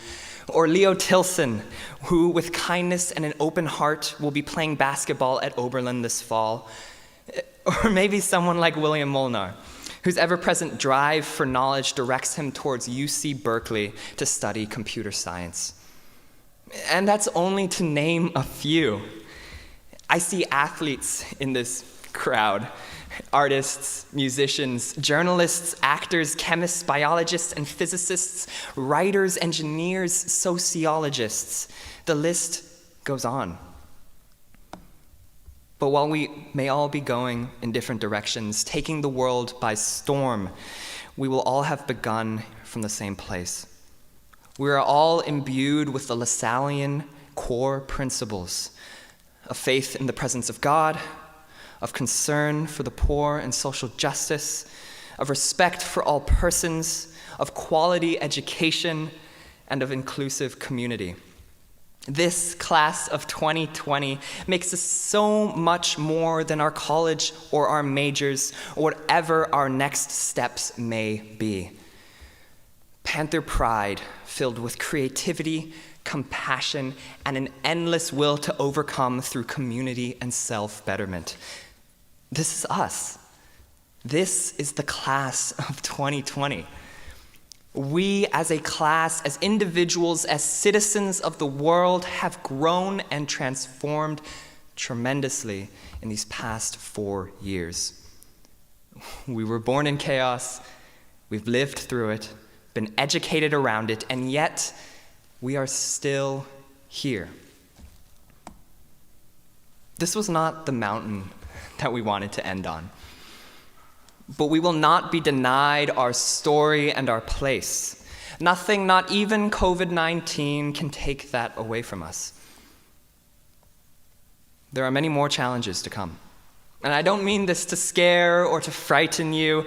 or Leo Tilson, who with kindness and an open heart will be playing basketball at Oberlin this fall, or maybe someone like William Molnar, whose ever-present drive for knowledge directs him towards UC Berkeley to study computer science. And that's only to name a few. I see athletes in this crowd, artists, musicians, journalists, actors, chemists, biologists, and physicists, writers, engineers, sociologists. The list goes on. But while we may all be going in different directions, taking the world by storm, we will all have begun from the same place. We are all imbued with the Lasallian core principles of faith in the presence of God, of concern for the poor and social justice, of respect for all persons, of quality education, and of inclusive community. This class of 2020 makes us so much more than our college or our majors or whatever our next steps may be. Panther pride filled with creativity, compassion, and an endless will to overcome through community and self-betterment. This is us. This is the class of 2020. We as a class, as individuals, as citizens of the world, have grown and transformed tremendously in these past 4 years. We were born in chaos, we've lived through it, been educated around it, and yet we are still here. This was not the mountain that we wanted to end on. But we will not be denied our story and our place. Nothing, not even COVID-19, can take that away from us. There are many more challenges to come. And I don't mean this to scare or to frighten you.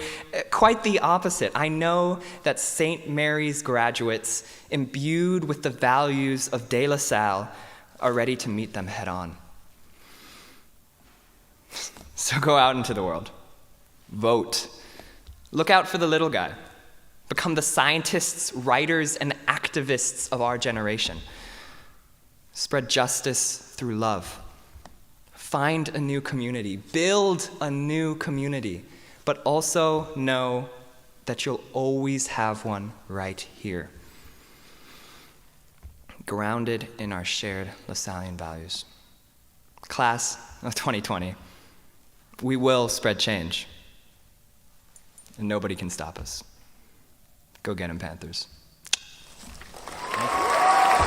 Quite the opposite. I know that St. Mary's graduates, imbued with the values of De La Salle, are ready to meet them head on. So go out into the world. Vote. Look out for the little guy. Become the scientists, writers, and activists of our generation. Spread justice through love. Find a new community. Build a new community. But also know that you'll always have one right here. Grounded in our shared Lasallian values. Class of 2020. We will spread change. And nobody can stop us. Go get 'em, Panthers. Thank you.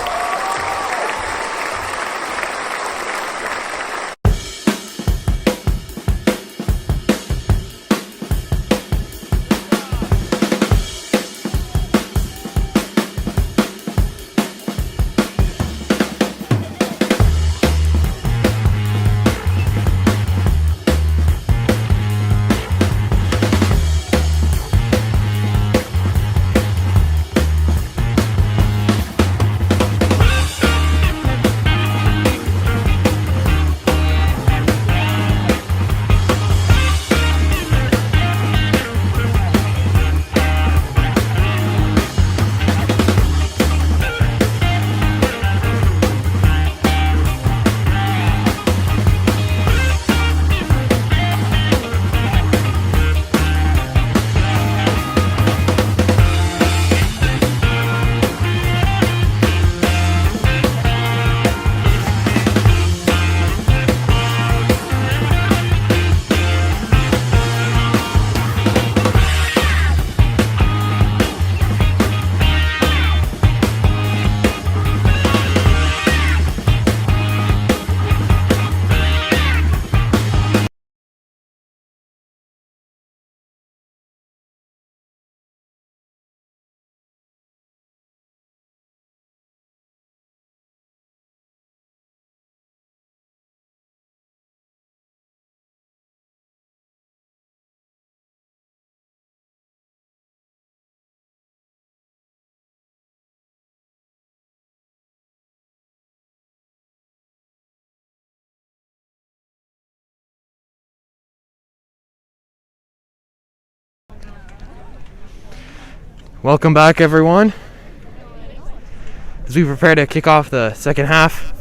Welcome back, everyone. As we prepare to kick off the second half,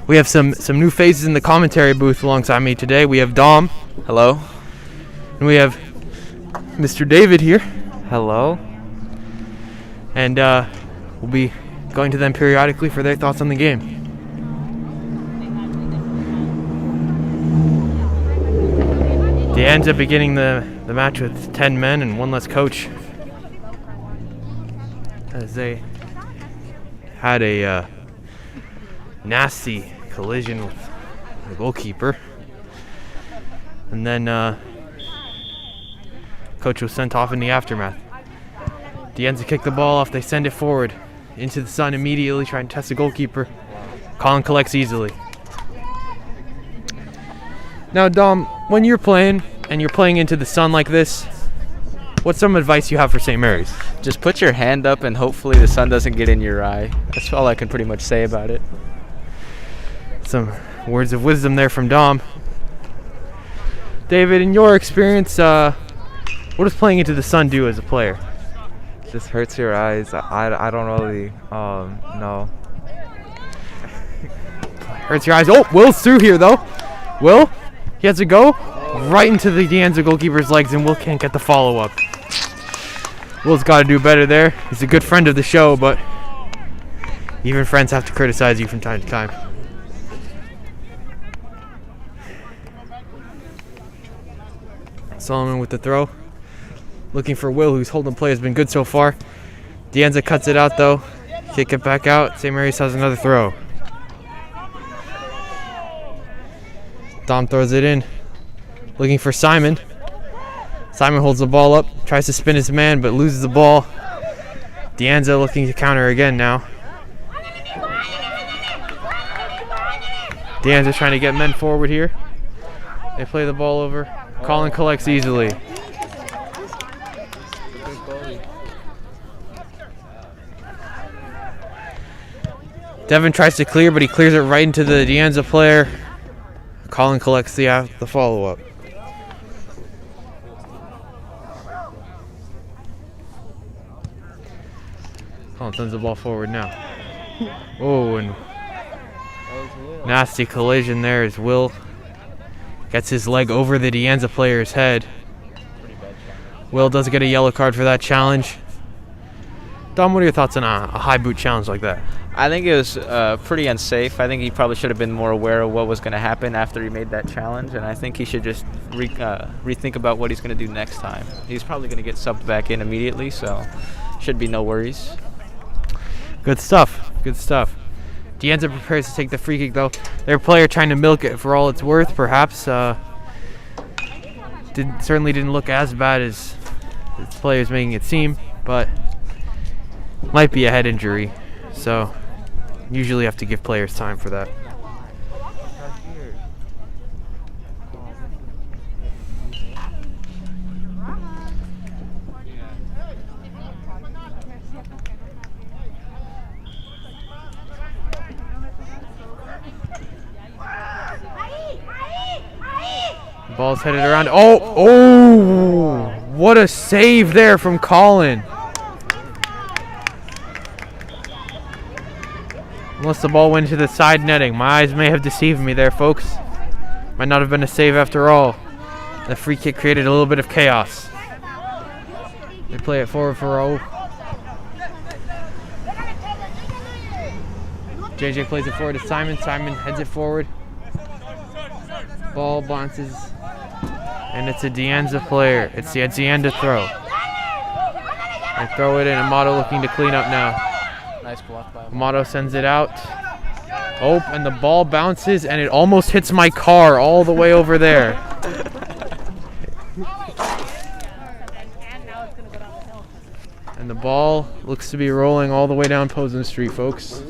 we have some new faces in the commentary booth alongside me today. We have Dom. Hello. And we have Mr. David here. Hello. And we'll be going to them periodically for their thoughts on the game. The Anza beginning the match with 10 men and one less coach, as they had a nasty collision with the goalkeeper. And then coach was sent off in the aftermath. The Anza kick the ball off, they send it forward into the sun immediately, trying to test the goalkeeper. Colin collects easily. Now, Dom, when you're playing and you're playing into the sun like this, what's some advice you have for St. Mary's? Just put your hand up and hopefully the sun doesn't get in your eye. That's all I can pretty much say about it. Some words of wisdom there from Dom. David, in your experience, what does playing into the sun do as a player? Just hurts your eyes. I don't really know. Hurts your eyes. Oh, Will's through here, though. Will, he has to go right into the Anza goalkeeper's legs, and Will can't get the follow-up. Will's got to do better there. He's a good friend of the show, but even friends have to criticize you from time to time. Solomon with the throw. Looking for Will, whose holding play has been good so far. Anza cuts it out, though. Kick it back out. St. Mary's has another throw. Dom throws it in. Looking for Simon. Simon holds the ball up. Tries to spin his man, but loses the ball. Anza looking to counter again now. Anza trying to get men forward here. They play the ball over. Colin collects easily. Devin tries to clear, but he clears it right into the Anza player. Colin collects the follow-up. Colin sends the ball forward now. Oh, and nasty collision there as Will gets his leg over the Anza player's head. Will does get a yellow card for that challenge. Dom, what are your thoughts on a high boot challenge like that? I think it was pretty unsafe. I think he probably should have been more aware of what was going to happen after he made that challenge, and I think he should just rethink about what he's going to do next time. He's probably going to get subbed back in immediately, so should be no worries. Good stuff. Good stuff. Anza prepares to take the free kick, though. Their player trying to milk it for all it's worth, perhaps. Certainly didn't look as bad as the player's making it seem, but might be a head injury. So usually have to give players time for that. Ball's headed around. Oh! What a save there from Colin. Unless the ball went into the side netting. My eyes may have deceived me there, folks. Might not have been a save after all. The free kick created a little bit of chaos. They play it forward for O. JJ plays it forward to Simon. Simon heads it forward. Ball bounces. And it's a Anza player. It's the Anza throw. They throw it in. Amato looking to clean up now. Nice block by Amato sends it out. Oh, and the ball bounces and it almost hits my car all the way over there. And the ball looks to be rolling all the way down Posen Street, folks.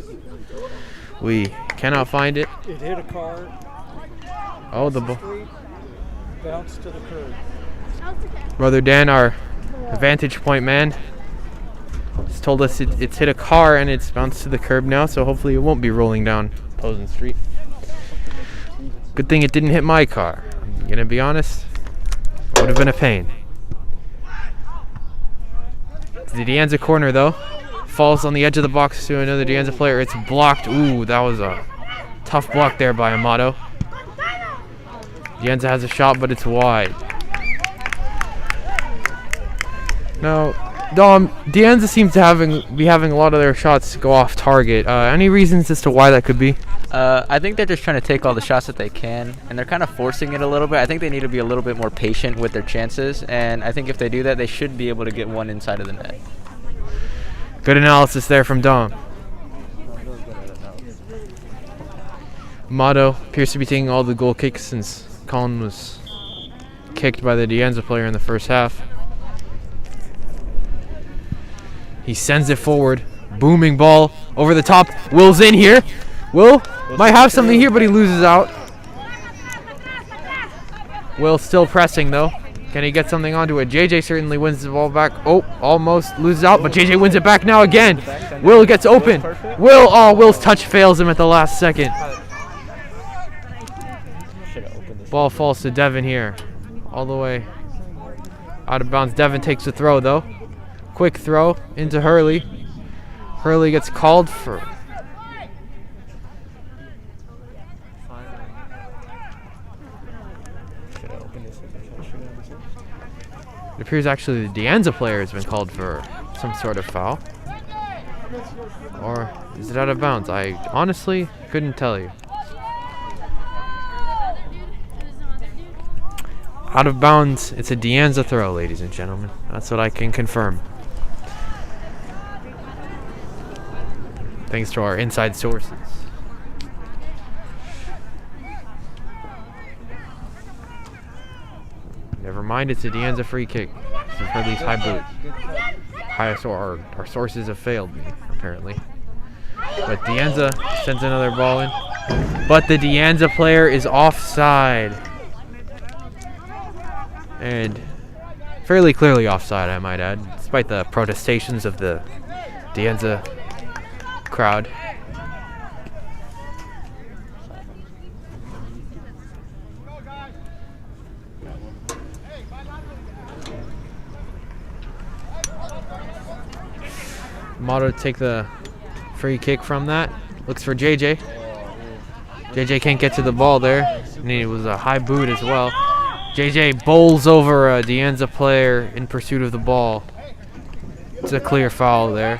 We cannot find it. It hit a car. Oh, the ball. Bounced to the curb. Brother Dan, our vantage point man, has told us it's hit a car and it's bounced to the curb now, so hopefully it won't be rolling down Posen Street. Good thing it didn't hit my car. I'm gonna be honest, it would have been a pain. It's the De Anza corner though. Falls on the edge of the box to another De Anza player. It's blocked. Ooh, that was a tough block there by Amato. De Anza has a shot, but it's wide. Now, Dom, De Anza seems to be having a lot of their shots go off target. Any reasons as to why that could be? I think they're just trying to take all the shots that they can, and they're kind of forcing it a little bit. I think they need to be a little bit more patient with their chances, and I think if they do that, they should be able to get one inside of the net. Good analysis there from Dom. Amato appears to be taking all the goal kicks since Colin was kicked by the De Anza player in the first half. He sends it forward. Booming ball over the top. Will's in here. Will might have something here, but he loses out. Will still pressing though. Can he get something onto it? JJ certainly wins the ball back. Oh, almost loses out, but JJ wins it back now again. Will gets open. Will's touch fails him at the last second. Ball falls to Devin here. All the way out of bounds. Devin takes the throw though. Quick throw into Hurley. Hurley gets called for. It appears actually the De Anza player has been called for some sort of foul. Or is it out of bounds? I honestly couldn't tell you. Out of bounds, it's a De Anza throw, ladies and gentlemen. That's what I can confirm. Thanks to our inside sources. Never mind, it's a De Anza free kick. It's Hurley's high boot. Our sources have failed me, apparently. But De Anza sends another ball in. But the De Anza player is offside. And fairly clearly offside, I might add, despite the protestations of the De Anza crowd. Amato take the free kick from that. Looks for JJ. JJ can't get to the ball there. And it was a high boot as well. JJ bowls over a De Anza player in pursuit of the ball. It's a clear foul there.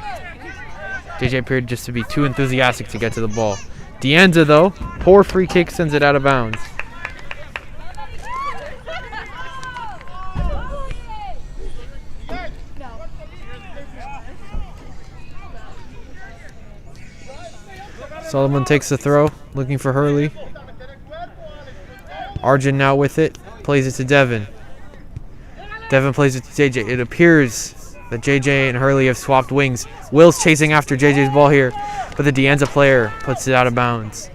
JJ appeared just to be too enthusiastic to get to the ball. De Anza, though, poor free kick, sends it out of bounds. Solomon takes the throw, looking for Hurley. Arjun now with it, plays it to Devin. Devin plays it to JJ. It appears that JJ and Hurley have swapped wings. Will's chasing after JJ's ball here, but the De Anza player puts it out of bounds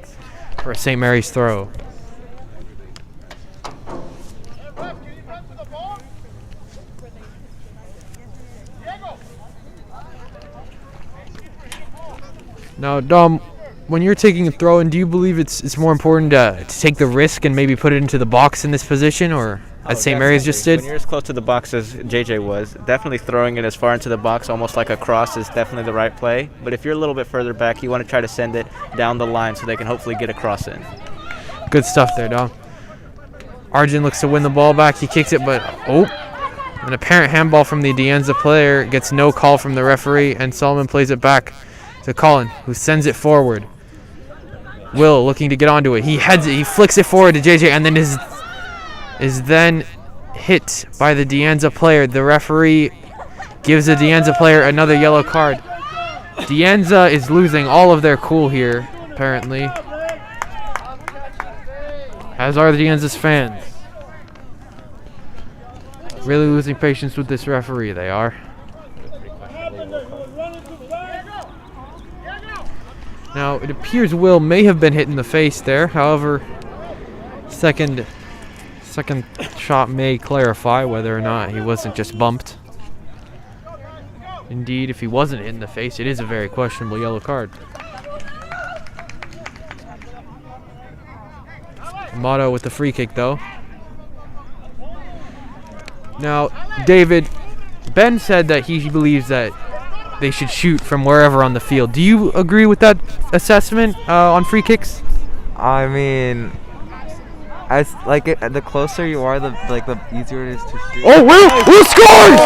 for a St. Mary's throw. Now, Dom, when you're taking a throw in, do you believe it's more important to take the risk and maybe put it into the box in this position, or as St. Mary's just did? When you're as close to the box as JJ was, definitely throwing it as far into the box, almost like a cross, is definitely the right play. But if you're a little bit further back, you want to try to send it down the line so they can hopefully get a cross in. Good stuff there, Dom. Arjun looks to win the ball back. He kicks it, but an apparent handball from the De Anza player gets no call from the referee, and Solomon plays it back to Colin, who sends it forward. Will looking to get onto it. He heads it. He flicks it forward to JJ, and then is then hit by the De Anza player. The referee gives the De Anza player another yellow card. De Anza is losing all of their cool here, apparently. As are the De Anza's fans. Really losing patience with this referee, they are. Now, it appears Will may have been hit in the face there. However, second shot may clarify whether or not he wasn't just bumped. Indeed, if he wasn't hit in the face, it is a very questionable yellow card. Amato with the free kick, though. Now, David, Ben said that he believes that they should shoot from wherever on the field. Do you agree with that assessment on free kicks? I mean, as like the closer you are, the easier it is to shoot. Oh, Will scored!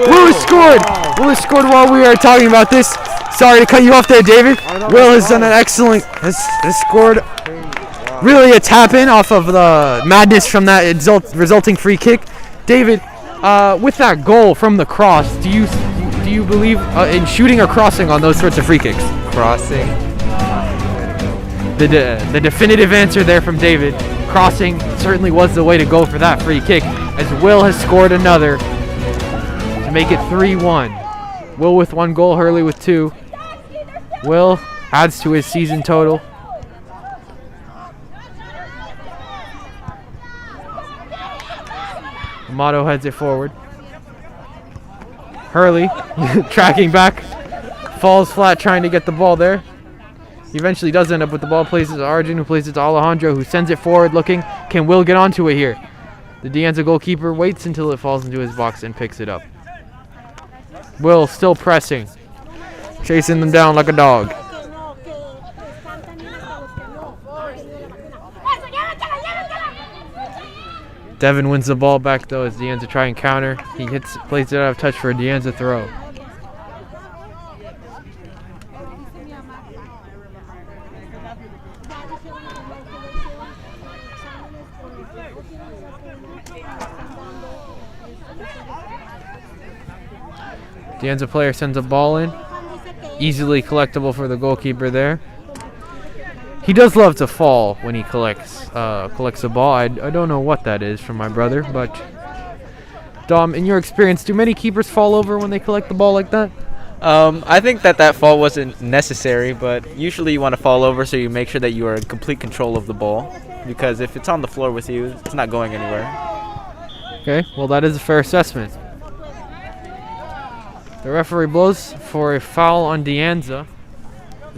Will scored! Will has scored while we are talking about this. Sorry to cut you off there, David. Will has done an excellent, has scored really a tap in off of the madness from that resulting free kick. David, with that goal from the cross, do you believe in shooting or crossing on those sorts of free kicks? Crossing. The definitive answer there from David. Crossing certainly was the way to go for that free kick, as Will has scored another to make it 3-1. Will with 1 goal, Hurley with 2. Will adds to his season total. Amato heads it forward. Hurley tracking back, falls flat trying to get the ball there. He eventually does end up with the ball, plays it to Arjun, who plays it to Alejandro, who sends it forward looking. Can Will get onto it here? The De Anza goalkeeper waits until it falls into his box and picks it up. Will still pressing, chasing them down like a dog. Devin wins the ball back though as De Anza try and counter. He plays it out of touch for a De Anza throw. De Anza player sends a ball in. Easily collectible for the goalkeeper there. He does love to fall when he collects a ball. I don't know what that is from my brother, but Dom, in your experience, do many keepers fall over when they collect the ball like that? I think that fall wasn't necessary, but usually you want to fall over so you make sure that you are in complete control of the ball, because if it's on the floor with you, it's not going anywhere. Okay, well that is a fair assessment. The referee blows for a foul on De Anza.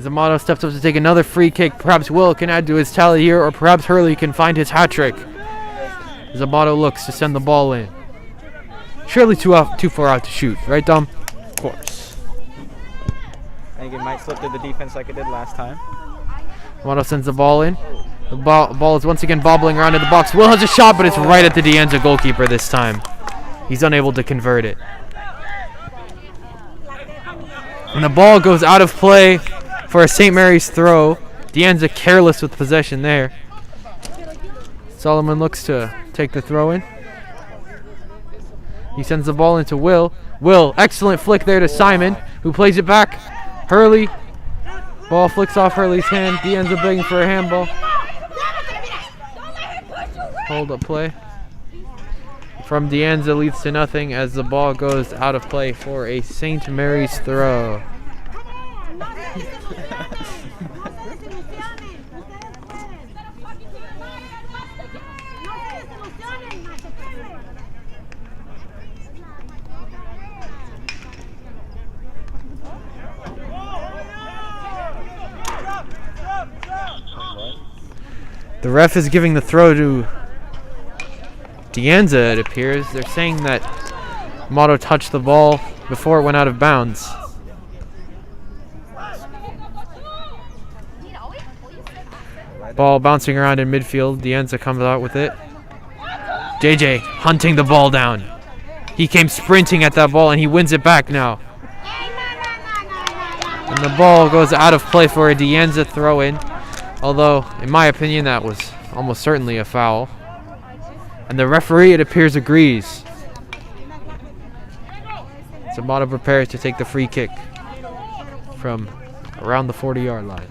Amato steps up to take another free kick. Perhaps Will can add to his tally here, or perhaps Hurley can find his hat trick. Amato looks to send the ball in. Surely too far out to shoot, right, Dom? Of course. I think it might slip through the defense like it did last time. Amato sends the ball in. The ball is once again bobbling around in the box. Will has a shot, but it's right at the De Anza goalkeeper this time. He's unable to convert it. And the ball goes out of play for a St. Mary's throw. De Anza careless with possession there. Solomon looks to take the throw in. He sends the ball into Will. Will, excellent flick there to Simon, who plays it back. Hurley. Ball flicks off Hurley's hand. De Anza begging for a handball. Hold up play from De Anza leads to nothing as the ball goes out of play for a St. Mary's throw. The ref is giving the throw to De Anza, it appears. They're saying that Amato touched the ball before it went out of bounds. Ball bouncing around in midfield. De Anza comes out with it. JJ hunting the ball down. He came sprinting at that ball and he wins it back now. And the ball goes out of play for a De Anza throw in. Although, in my opinion, that was almost certainly a foul. And the referee, it appears, agrees. Amato prepares to take the free kick from around the 40-yard line.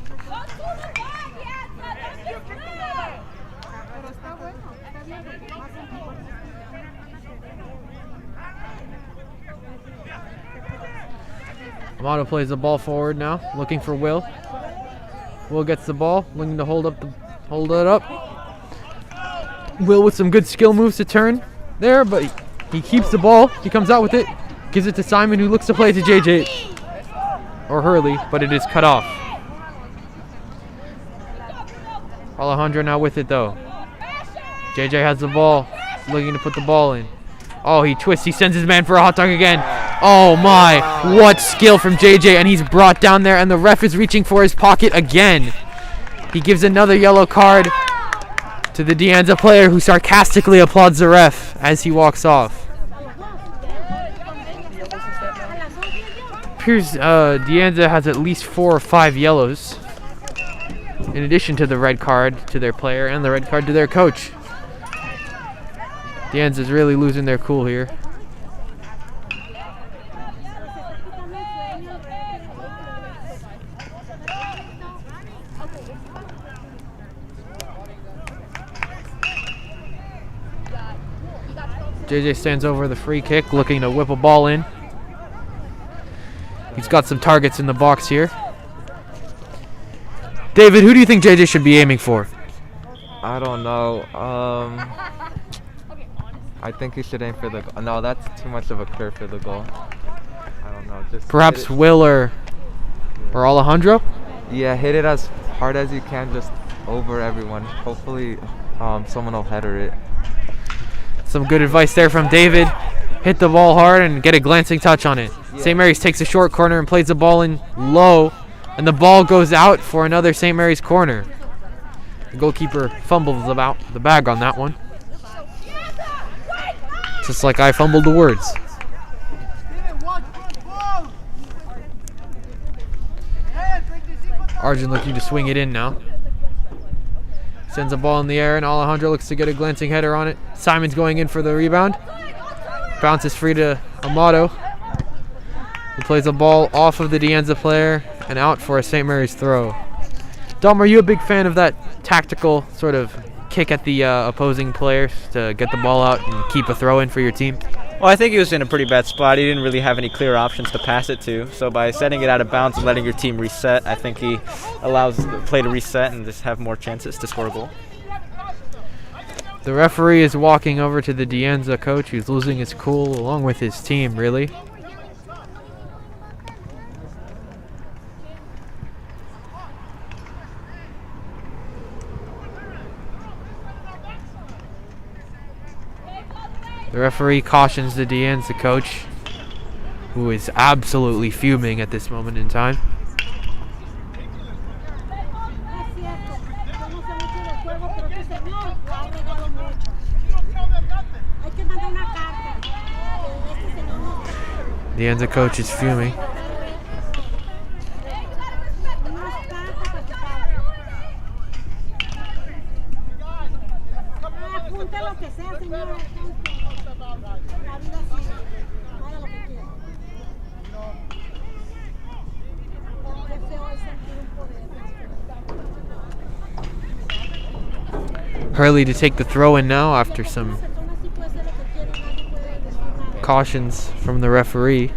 Amato plays the ball forward now, looking for Will. Will gets the ball, looking to hold it up. Will with some good skill moves to turn there, but he keeps the ball. He comes out with it, gives it to Simon, who looks to play to JJ or Hurley, but it is cut off. Alejandro now with it though. JJ has the ball, looking to put the ball in. Oh, he twists. He sends his man for a hot dog again. Oh my, what skill from JJ, and he's brought down there, and the ref is reaching for his pocket again. He gives another yellow card to the De Anza player, who sarcastically applauds the ref as he walks off. Appears De Anza has at least 4 or 5 yellows, in addition to the red card to their player and the red card to their coach. De Anza's really losing their cool here. JJ stands over the free kick, looking to whip a ball in. He's got some targets in the box here. David, who do you think JJ should be aiming for? I don't know. I think he should aim for the goal. No, that's too much of a curve for the goal. I don't know. Just Perhaps Will or Alejandro? Yeah, hit it as hard as you can, just over everyone. Hopefully, someone will header it. Some good advice there from David. Hit the ball hard and get a glancing touch on it. St. Mary's takes a short corner and plays the ball in low, and the ball goes out for another St. Mary's corner. The goalkeeper fumbles about the bag on that one. Just like I fumbled the words. Arjun looking to swing it in now. Sends a ball in the air, and Alejandro looks to get a glancing header on it. Simon's going in for the rebound. Bounces free to Amato, who plays the ball off of the De Anza player and out for a St. Mary's throw. Dom, are you a big fan of that tactical sort of kick at the opposing players to get the ball out and keep a throw in for your team? Well, I think he was in a pretty bad spot. He didn't really have any clear options to pass it to. So by setting it out of bounds and letting your team reset, I think he allows the play to reset and just have more chances to score a goal. The referee is walking over to the De Anza coach, who's losing his cool along with his team, really. The referee cautions the De Anza coach, who is absolutely fuming at this moment in time. De Anza coach is fuming. Hurley to take the throw in now after some cautions from the referee.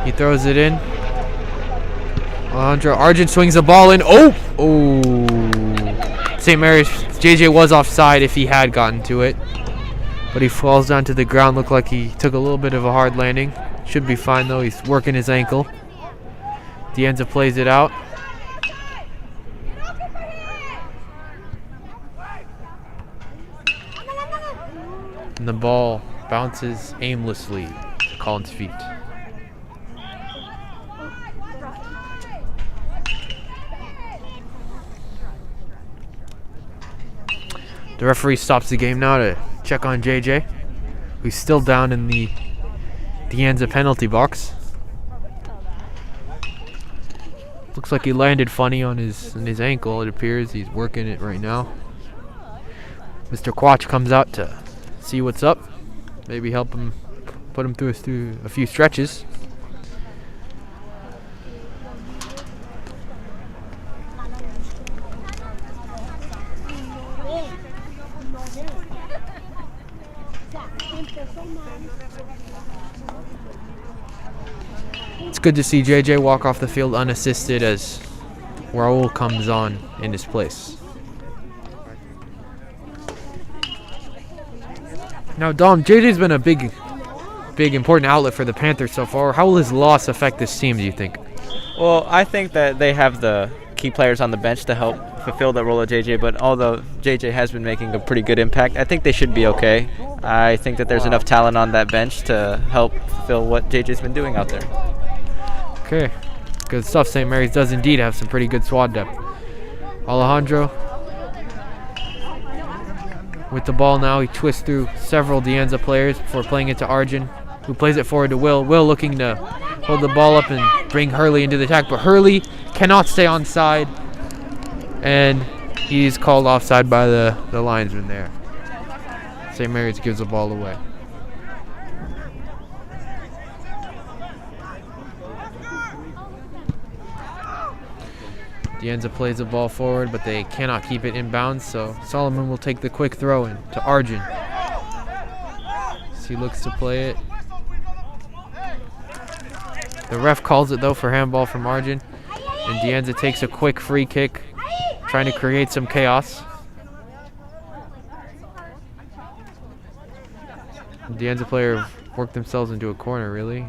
He throws it in. Alejandro Argent swings the ball in. Oh! St. Mary's, JJ was offside if he had gotten to it. But he falls down to the ground. Looked like he took a little bit of a hard landing. Should be fine though, he's working his ankle. De Anza plays it out. And the ball bounces aimlessly to Collins' feet. The referee stops the game now to check on JJ, who's still down in the De Anza penalty box. Looks like he landed funny on his ankle. It appears he's working it right now. Mr. Quach comes out to see what's up. Maybe help him, put him through a few stretches. It's good to see JJ walk off the field unassisted as Raul comes on in his place. Now, Dom, JJ's been a big important outlet for the Panthers so far. How will his loss affect this team, do you think? Well, I think that they have the key players on the bench to help fulfill that role of JJ, but although JJ has been making a pretty good impact, I think they should be okay. I think that there's enough talent on that bench to help fulfill what JJ's been doing out there. Okay, good stuff. St. Mary's does indeed have some pretty good squad depth. Alejandro with the ball now. He twists through several De Anza players before playing it to Arjun, who plays it forward to Will. Will looking to hold the ball up and bring Hurley into the attack, but Hurley cannot stay onside, and he's called offside by the linesman there. St. Mary's gives the ball away. De Anza plays the ball forward, but they cannot keep it inbounds, so Solomon will take the quick throw in to Arjun. As he looks to play it. The ref calls it though for handball from Arjun, and De Anza takes a quick free kick, trying to create some chaos. De Anza player worked themselves into a corner, really.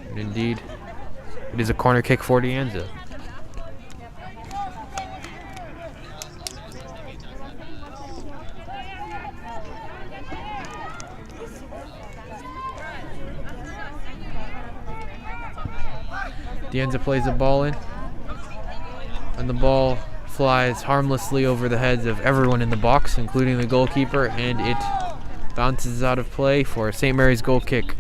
And indeed, it is a corner kick for De Anza. De Anza plays the ball in, and the ball flies harmlessly over the heads of everyone in the box, including the goalkeeper, and it bounces out of play for St. Mary's goal kick.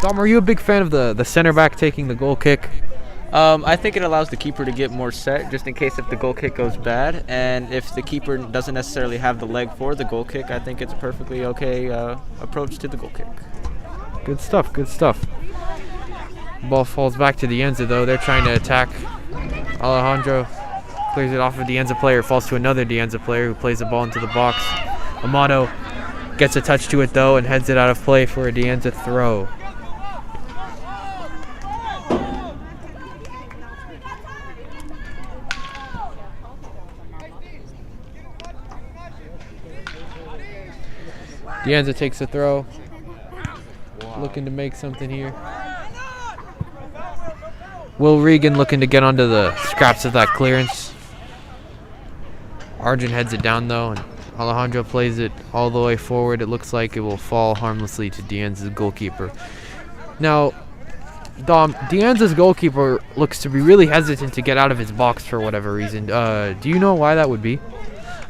Dom, are you a big fan of the center back taking the goal kick? I think it allows the keeper to get more set, just in case if the goal kick goes bad, and if the keeper doesn't necessarily have the leg for the goal kick, I think it's a perfectly okay approach to the goal kick. Good stuff, good stuff. Ball falls back to De Anza though. They're trying to attack. Alejandro clears it off of De Anza player, falls to another De Anza player who plays the ball into the box. Amato gets a touch to it though and heads it out of play for a De Anza throw. De Anza takes a throw, looking to make something here. Will Regan looking to get onto the scraps of that clearance. Arjun heads it down though, and Alejandro plays it all the way forward. It looks like it will fall harmlessly to De Anza's goalkeeper. Now, Dom, De Anza's goalkeeper looks to be really hesitant to get out of his box for whatever reason. Do you know why that would be?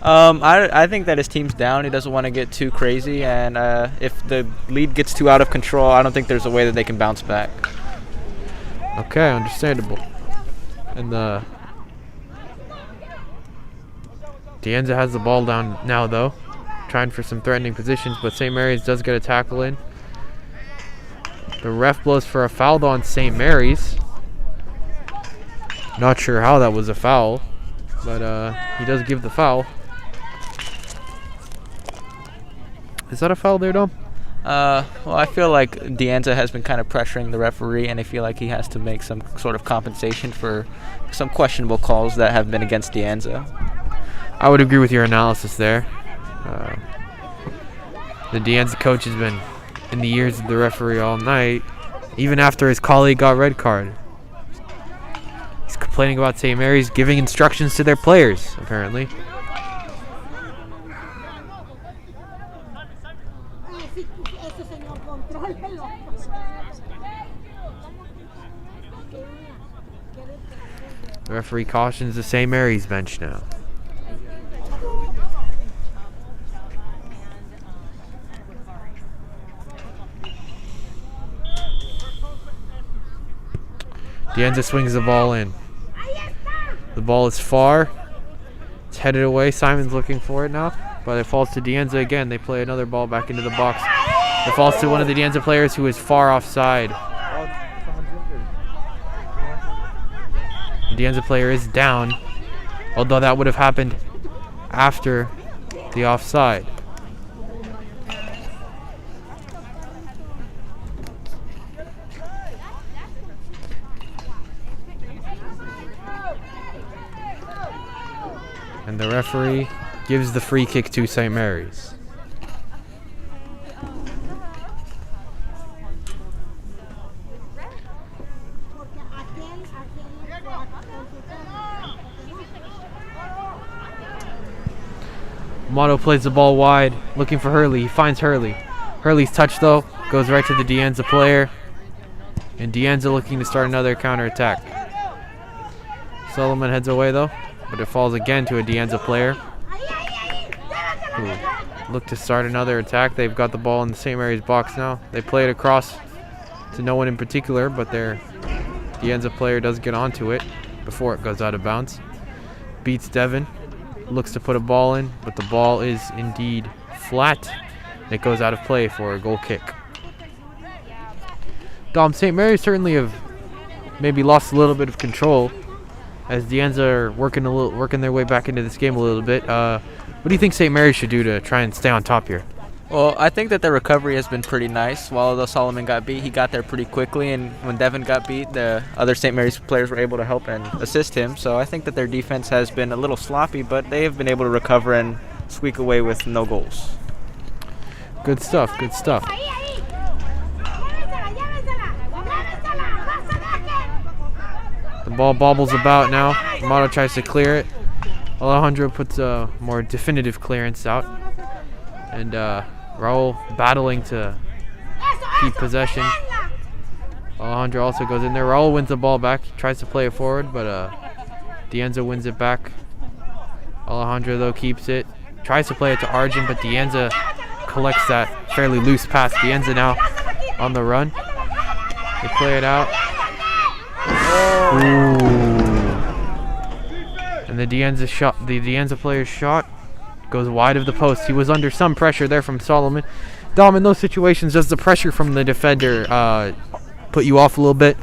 I think that his team's down. He doesn't want to get too crazy, and if the lead gets too out of control, I don't think there's a way that they can bounce back. Okay, understandable. And De Anza has the ball down now though, trying for some threatening positions, but St. Mary's does get a tackle in. The ref blows for a foul on St. Mary's. Not sure how that was a foul, but he does give the foul. Is that a foul there, Dom? Well, I feel like De Anza has been kind of pressuring the referee, and I feel like he has to make some sort of compensation for some questionable calls that have been against De Anza. I would agree with your analysis there. The De Anza coach has been in the ears of the referee all night, even after his colleague got red card. He's complaining about St. Mary's giving instructions to their players, apparently. The referee cautions the St. Mary's bench now. De Anza swings the ball in. The ball is far. It's headed away. Simon's looking for it now, but it falls to De Anza again. They play another ball back into the box. It falls to one of the De Anza players who is far offside. The De Anza player is down, although that would have happened after the offside. And the referee gives the free kick to St. Mary's. Amato plays the ball wide, looking for Hurley. He finds Hurley. Hurley's touch though goes right to the Anza player, and Anza looking to start another counterattack. Solomon heads away though, but it falls again to a Anza player who look to start another attack. They've got the ball in the St. Mary's box now. They play it across to no one in particular, but their Anza player does get onto it before it goes out of bounds. Beats Devin, looks to put a ball in, but the ball is indeed flat. It goes out of play for a goal kick. Dom, St. Mary's certainly have maybe lost a little bit of control as the Anza are working their way back into this game a little bit. What do you think St. Mary's should do to try and stay on top here? Well, I think that the recovery has been pretty nice. While though Solomon got beat, he got there pretty quickly, and when Devin got beat, the other St. Mary's players were able to help and assist him. So I think that their defense has been a little sloppy, but they have been able to recover and squeak away with no goals. Good stuff, good stuff. The ball bobbles about now. Amato tries to clear it. Alejandro puts a more definitive clearance out. And Raul battling to keep possession. Alejandro also goes in there. Raul wins the ball back. He tries to play it forward, but Anza wins it back. Alejandro, though, keeps it. Tries to play it to Arjun, but Anza collects that fairly loose pass. Anza now on the run. They play it out. Ooh. And the Anza player's shot goes wide of the post. He was under some pressure there from Solomon. Dom, in those situations, does the pressure from the defender put you off a little bit?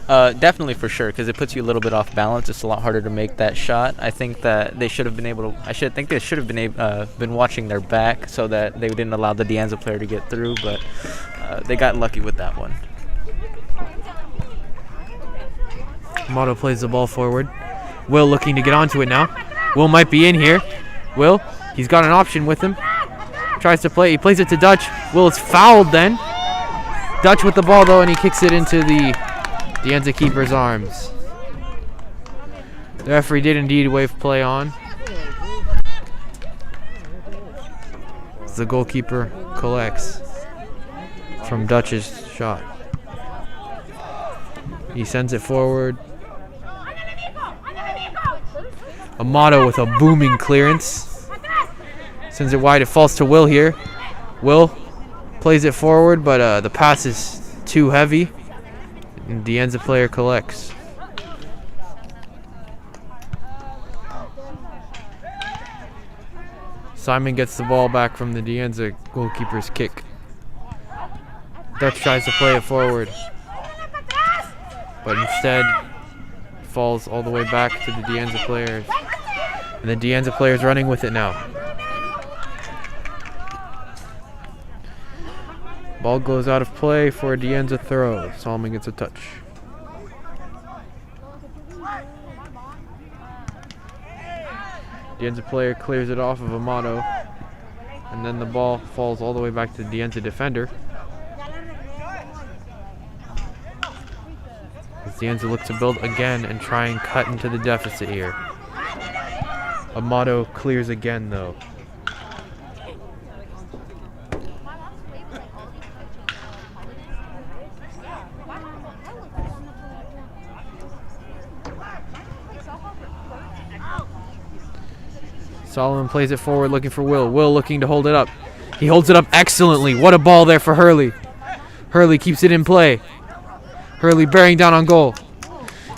Definitely, for sure, because it puts you a little bit off balance. It's a lot harder to make that shot. I think that they should have been able to. They should have been watching their back so that they didn't allow the Anza player to get through. But they got lucky with that one. Amato plays the ball forward. Will looking to get onto it now. Will might be in here. Will, he's got an option with him. Tries to play. He plays it to Dutch. Will is fouled then. Dutch with the ball though, and he kicks it into the Anza keeper's arms. The referee did indeed wave play on. The goalkeeper collects from Dutch's shot. He sends it forward. Amato with a booming clearance. Sends it wide. It falls to Will here. Will plays it forward, but the pass is too heavy. And the Anza player collects. Simon gets the ball back from the Anza goalkeeper's kick. Dutch tries to play it forward, but instead falls all the way back to the Anza players. And the Anza players running with it now. Ball goes out of play for a Anza throw. Solomon gets a touch. Anza player clears it off of Amato, and then the ball falls all the way back to the Anza defender. As Anza looks to build again and try and cut into the deficit here. Amato clears again though. Solomon plays it forward looking for Will. Will looking to hold it up. He holds it up excellently. What a ball there for Hurley. Hurley keeps it in play. Hurley bearing down on goal.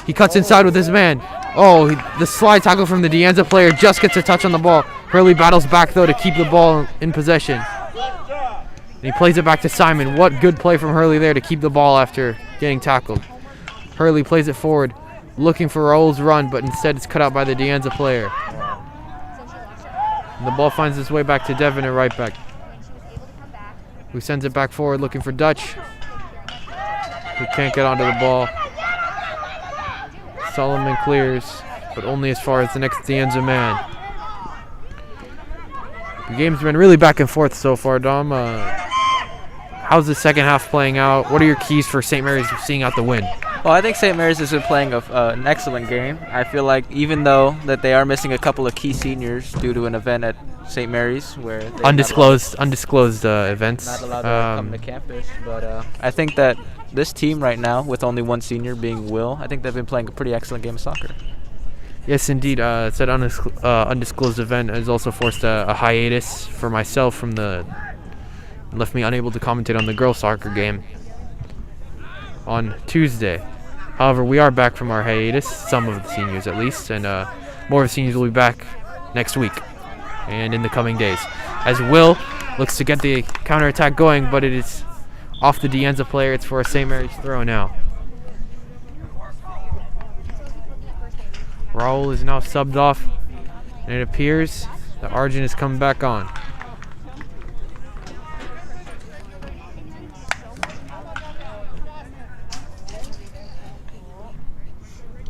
He cuts inside with his man. Oh, the slide tackle from the Anza player just gets a touch on the ball. Hurley battles back though to keep the ball in possession. And he plays it back to Simon. What good play from Hurley there to keep the ball after getting tackled. Hurley plays it forward, looking for Raul's run, but instead it's cut out by the Anza player. And the ball finds its way back to Devin at right back, who sends it back forward looking for Dutch, who can't get onto the ball. Solomon clears, but only as far as the next Anza man. The game's been really back and forth so far, Dom. how's the second half playing out? What are your keys for St. Mary's seeing out the win? Well, I think St. Mary's has been playing an excellent game. I feel like even though that they are missing a couple of key seniors due to an event at St. Mary's where they're Undisclosed events. not allowed to come to campus, but I think that this team right now, with only one senior being Will, I think they've been playing a pretty excellent game of soccer. Yes, indeed. It's an undisclosed event has also forced a hiatus for myself from left me unable to commentate on the girls' soccer game on Tuesday. However, we are back from our hiatus, some of the seniors at least, and more of the seniors will be back next week and in the coming days. As Will looks to get the counterattack going, but it is off the Anza player. It's for a St. Mary's throw now. Raul is now subbed off, and it appears that Arjun is coming back on.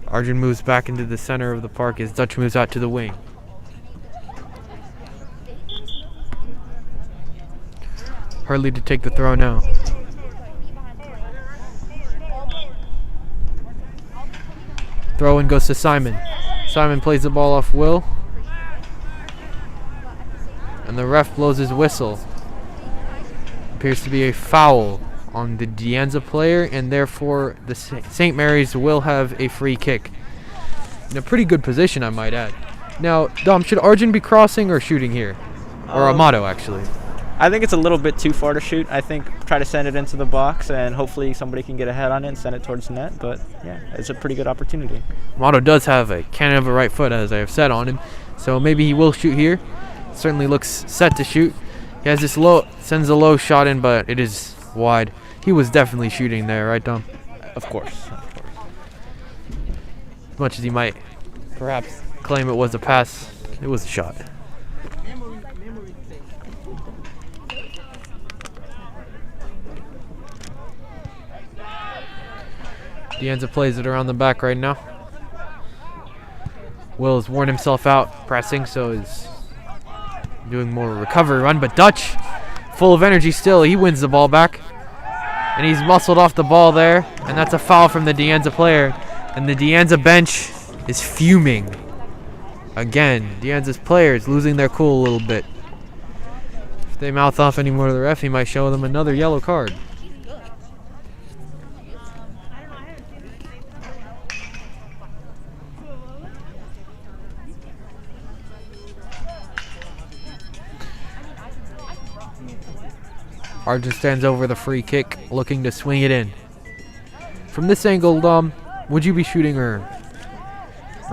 Arjun moves back into the center of the park as Dutch moves out to the wing. Hurley to take the throw now. Throw in goes to Simon. Simon plays the ball off Will. And the ref blows his whistle. Appears to be a foul on the Anza player, and therefore the St. Mary's will have a free kick. In a pretty good position, I might add. Now, Dom, should Arjun be crossing or shooting here? Or Amato, actually? I think it's a little bit too far to shoot. I think try to send it into the box, and hopefully somebody can get a head on it and send it towards the net. But yeah, it's a pretty good opportunity. Amato does have a cannon of a right foot, as I have said on him, so maybe he will shoot here. Certainly looks set to shoot. He has this sends a low shot in, but it is wide. He was definitely shooting there, right, Dom? Of course. As much as he might perhaps claim it was a pass, it was a shot. Anza plays it around the back right now. Will has worn himself out pressing, so is doing more recovery run, but Dutch, full of energy still, he wins the ball back. And he's muscled off the ball there, and that's a foul from the Anza player. And the Anza bench is fuming. Again, Anza's players losing their cool a little bit. If they mouth off anymore to the ref, he might show them another yellow card. Arjun stands over the free kick, looking to swing it in. From this angle, Dom, would you be shooting or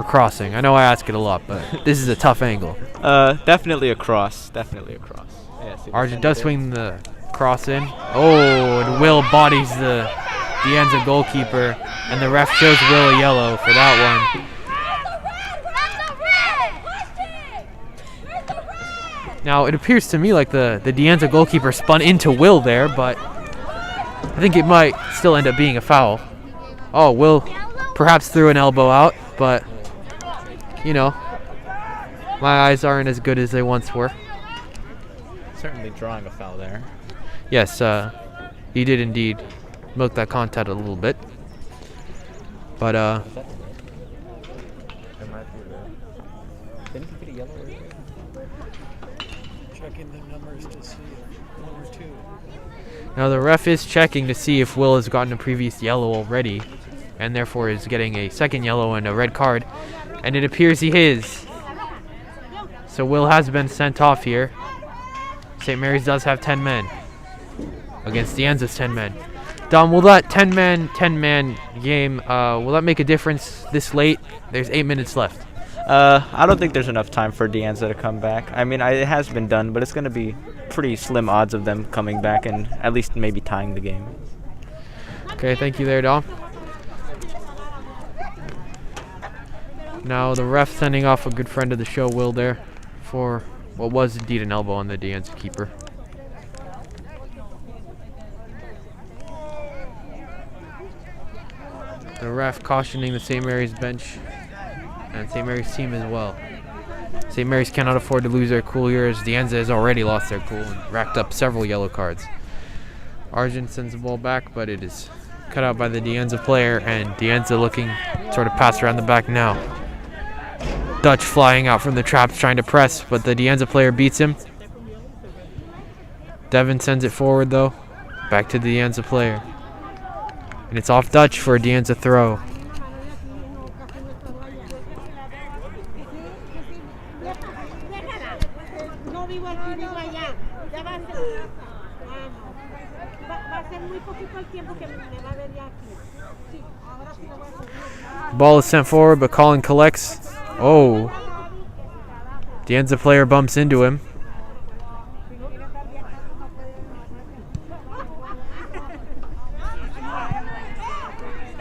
crossing? I know I ask it a lot, but this is a tough angle. Definitely a cross. Definitely a cross. Yeah, Arjun does swing the cross in. Oh, and Will bodies the Anza goalkeeper, and the ref shows Will a yellow for that one. Now, it appears to me like the Anza goalkeeper spun into Will there, but I think it might still end up being a foul. Oh, Will perhaps threw an elbow out, but, you know, my eyes aren't as good as they once were. Certainly drawing a foul there. Yes, he did indeed milk that contact a little bit. But, Didn't he get a yellow? Checking the numbers to see number 2. now the ref is checking to see if Will has gotten a previous yellow already, and therefore is getting a second yellow and a red card, and it appears he is. So Will has been sent off here. St. Mary's does have 10 men against the Anza's 10 men. Dom, will that 10-man game, will that make a difference this late? There's 8 minutes left. I don't think there's enough time for Anza to come back. I mean, it has been done, but it's going to be pretty slim odds of them coming back and at least maybe tying the game. Okay, thank you there, Dom. Now the ref sending off a good friend of the show, Will, there, for what was indeed an elbow on the Anza keeper. The ref cautioning the St. Mary's bench and St. Mary's team as well. St. Mary's cannot afford to lose their cool here, as Anza has already lost their cool and racked up several yellow cards. Arjun sends the ball back, but it is cut out by the Anza player, and Anza looking sort of pass around the back now. Dutch flying out from the traps trying to press, but the Anza player beats him. Devin sends it forward though, back to the Anza player. And it's off Dutch for a Anza throw. Ball is sent forward, but Colin collects. Oh. The Anza player bumps into him.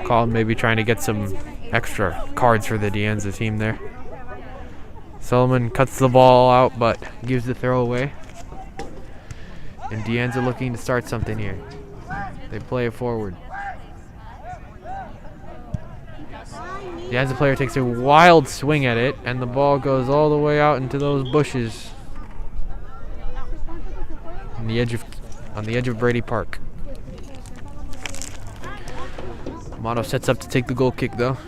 Colin maybe trying to get some extra cards for the Anza team there. Solomon cuts the ball out, but gives the throw away. And Anza looking to start something here. They play it forward. The Anza player takes a wild swing at it, and the ball goes all the way out into those bushes on the edge of Brady Park. Amato sets up to take the goal kick though.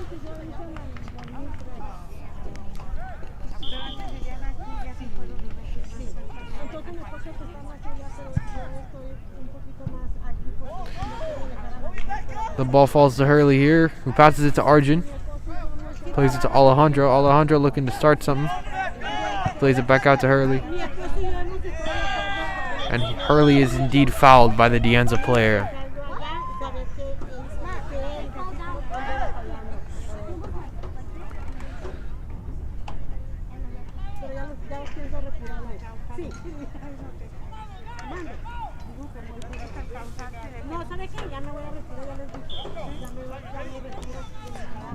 The ball falls to Hurley here, who passes it to Arjun. Plays it to Alejandro. Alejandro looking to start something. Plays it back out to Hurley. And Hurley is indeed fouled by the Anza player.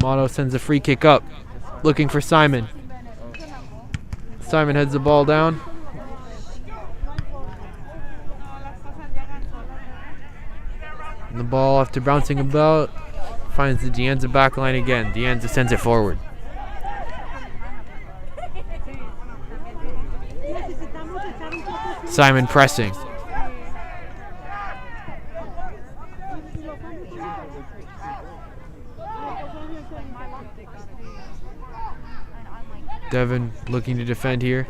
Amato sends a free kick up, looking for Simon. Simon heads the ball down. And the ball, after bouncing about, finds the Anza backline again. Anza sends it forward. Simon pressing. Devin looking to defend here.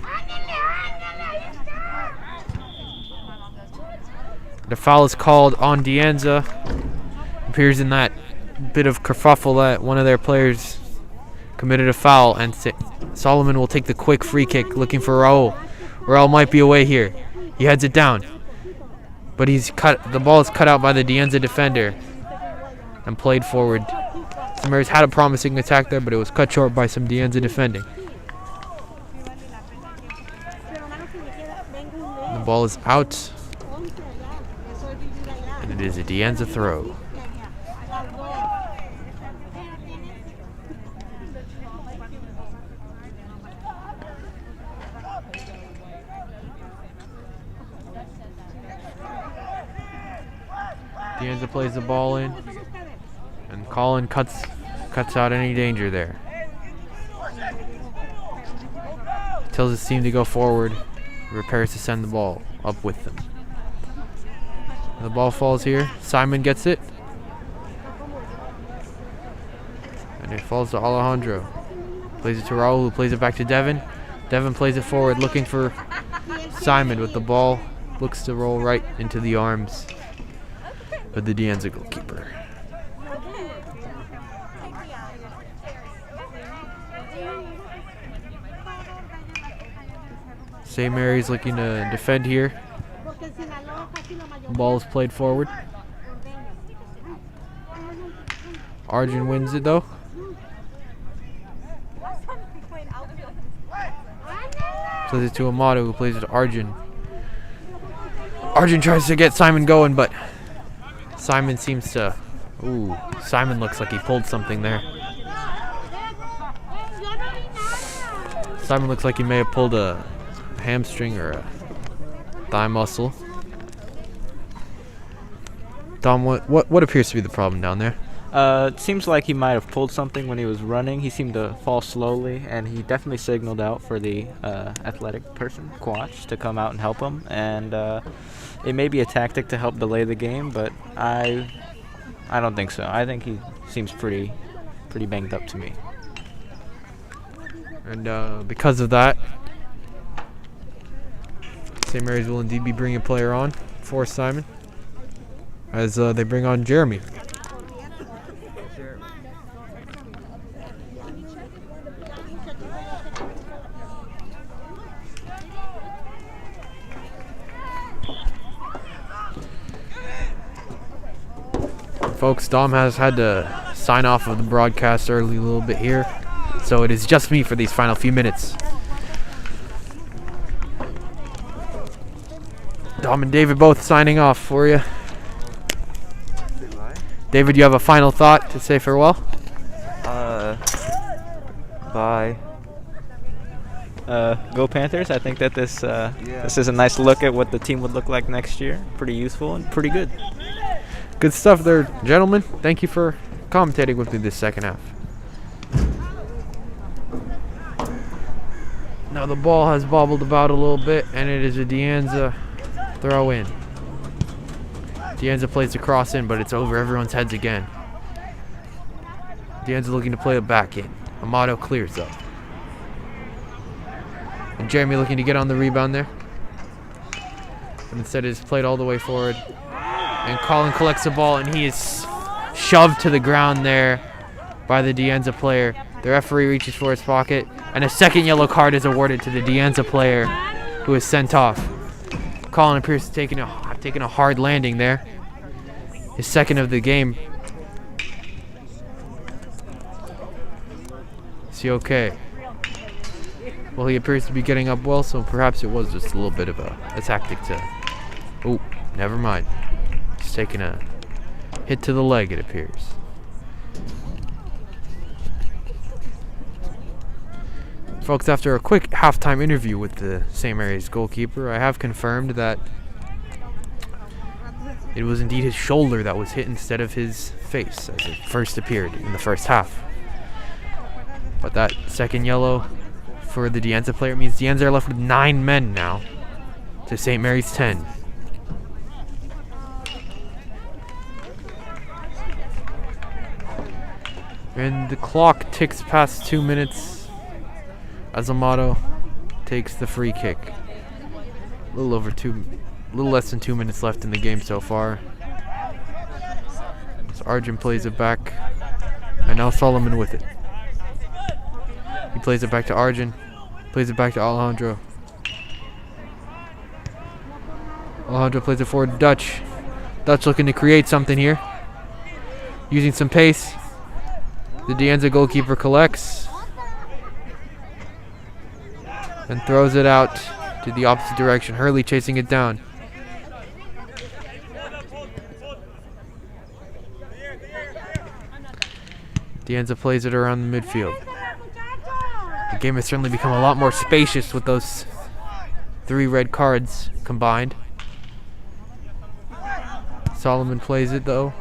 The foul is called on Anza. Appears in that bit of kerfuffle that one of their players committed a foul, and Solomon will take the quick free kick, looking for Raul. Raul might be away here. He heads it down, but the ball is cut out by the Anza defender and played forward. Samari's had a promising attack there, but it was cut short by some Anza defending. The ball is out, and it is a Anza throw. Anza plays the ball in, and Colin cuts out any danger there. Tells his team to go forward, repairs to send the ball up with them. The ball falls here. Simon gets it, and it falls to Alejandro. Plays it to Raul, who plays it back to Devin. Devin plays it forward, looking for Simon, with the ball looks to roll right into the arms of the Anza goalkeeper. St. Mary's looking to defend here. The ball is played forward. Arjun wins it though. Plays it to Amato, who plays it to Arjun. Arjun tries to get Simon going, but Simon seems to... Ooh, Simon looks like he pulled something there. Simon looks like he may have pulled a hamstring or a thigh muscle. Dom, what appears to be the problem down there? It seems like he might have pulled something when he was running. He seemed to fall slowly, and he definitely signaled out for the athletic person, Quach, to come out and help him. And It may be a tactic to help delay the game, but I don't think so. I think he seems pretty banged up to me. And because of that, St. Mary's will indeed be bringing a player on for Simon as they bring on Jeremy. Folks, Dom has had to sign off of the broadcast early a little bit here, so it is just me for these final few minutes. Dom and David both signing off for you. David, you have a final thought to say farewell? Bye. Go Panthers. I think that this is a nice look at what the team would look like next year. Pretty useful and pretty good. Good stuff there, gentlemen. Thank you for commentating with me this second half. Now the ball has bobbled about a little bit, and it is a Anza throw in. Anza plays the cross in, but it's over everyone's heads again. Anza looking to play it back in. Amato clears up. And Jeremy looking to get on the rebound there. But instead it is played all the way forward. And Colin collects the ball, and he is shoved to the ground there by the Anza player. The referee reaches for his pocket, and a second yellow card is awarded to the Anza player, who is sent off. Colin appears to have taken a hard landing there. His second of the game. Is he okay? Well, he appears to be getting up well, so perhaps it was just a little bit of a tactic to... Oh, never mind. He's taking a hit to the leg, it appears. Folks, after a quick halftime interview with the St. Mary's goalkeeper, I have confirmed that it was indeed his shoulder that was hit instead of his face as it first appeared in the first half. But that second yellow for the Anza player means Anza are left with 9 men now to St. Mary's 10. And the clock ticks past 2 minutes as Amato takes the free kick. A little less than 2 minutes left in the game so far. So Arjun plays it back, and now Solomon with it. He plays it back to Arjun, plays it back to Alejandro. Alejandro plays it forward to Dutch. Dutch looking to create something here, using some pace. The Anza goalkeeper collects and throws it out to the opposite direction. Hurley chasing it down. Anza plays it around the midfield. The game has certainly become a lot more spacious with those 3 red cards combined. Solomon plays it though.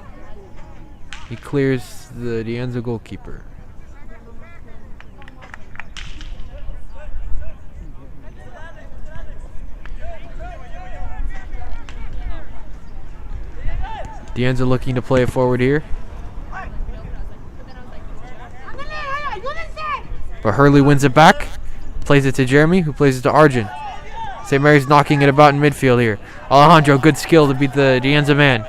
He clears the Anza goalkeeper. Anza looking to play it forward here. But Hurley wins it back. Plays it to Jeremy, who plays it to Arjun. St. Mary's knocking it about in midfield here. Alejandro, good skill to beat the Anza man.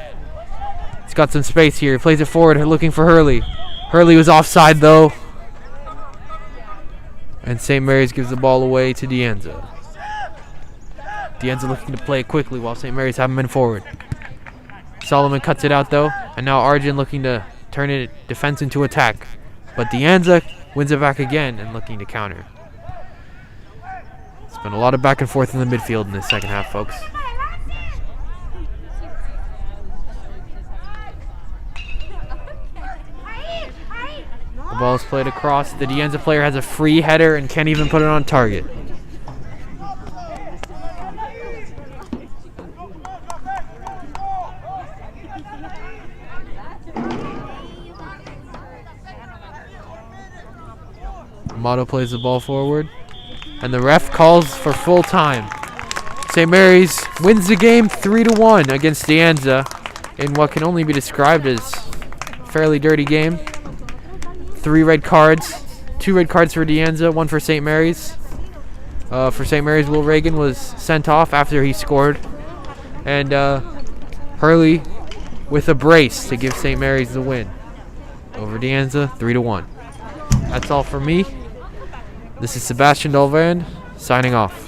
He's got some space here. He plays it forward, looking for Hurley. Hurley was offside though. And St. Mary's gives the ball away to Anza. Anza looking to play it quickly while St. Mary's have him in forward. Solomon cuts it out though. And now Arjun looking to turn it defense into attack. But Anza wins it back again and looking to counter. It's been a lot of back and forth in the midfield in this second half, folks. The ball is played across. The Anza player has a free header and can't even put it on target. Amato plays the ball forward, and the ref calls for full time. St. Mary's wins the game 3-1 against De Anza in what can only be described as a fairly dirty game. 3 red cards, 2 red cards for De Anza, 1 for St. Mary's. For St. Mary's, Will Reagan was sent off after he scored, and Hurley with a brace to give St. Mary's the win over De Anza 3-1. That's all for me. This is Sebastian Dolvan signing off.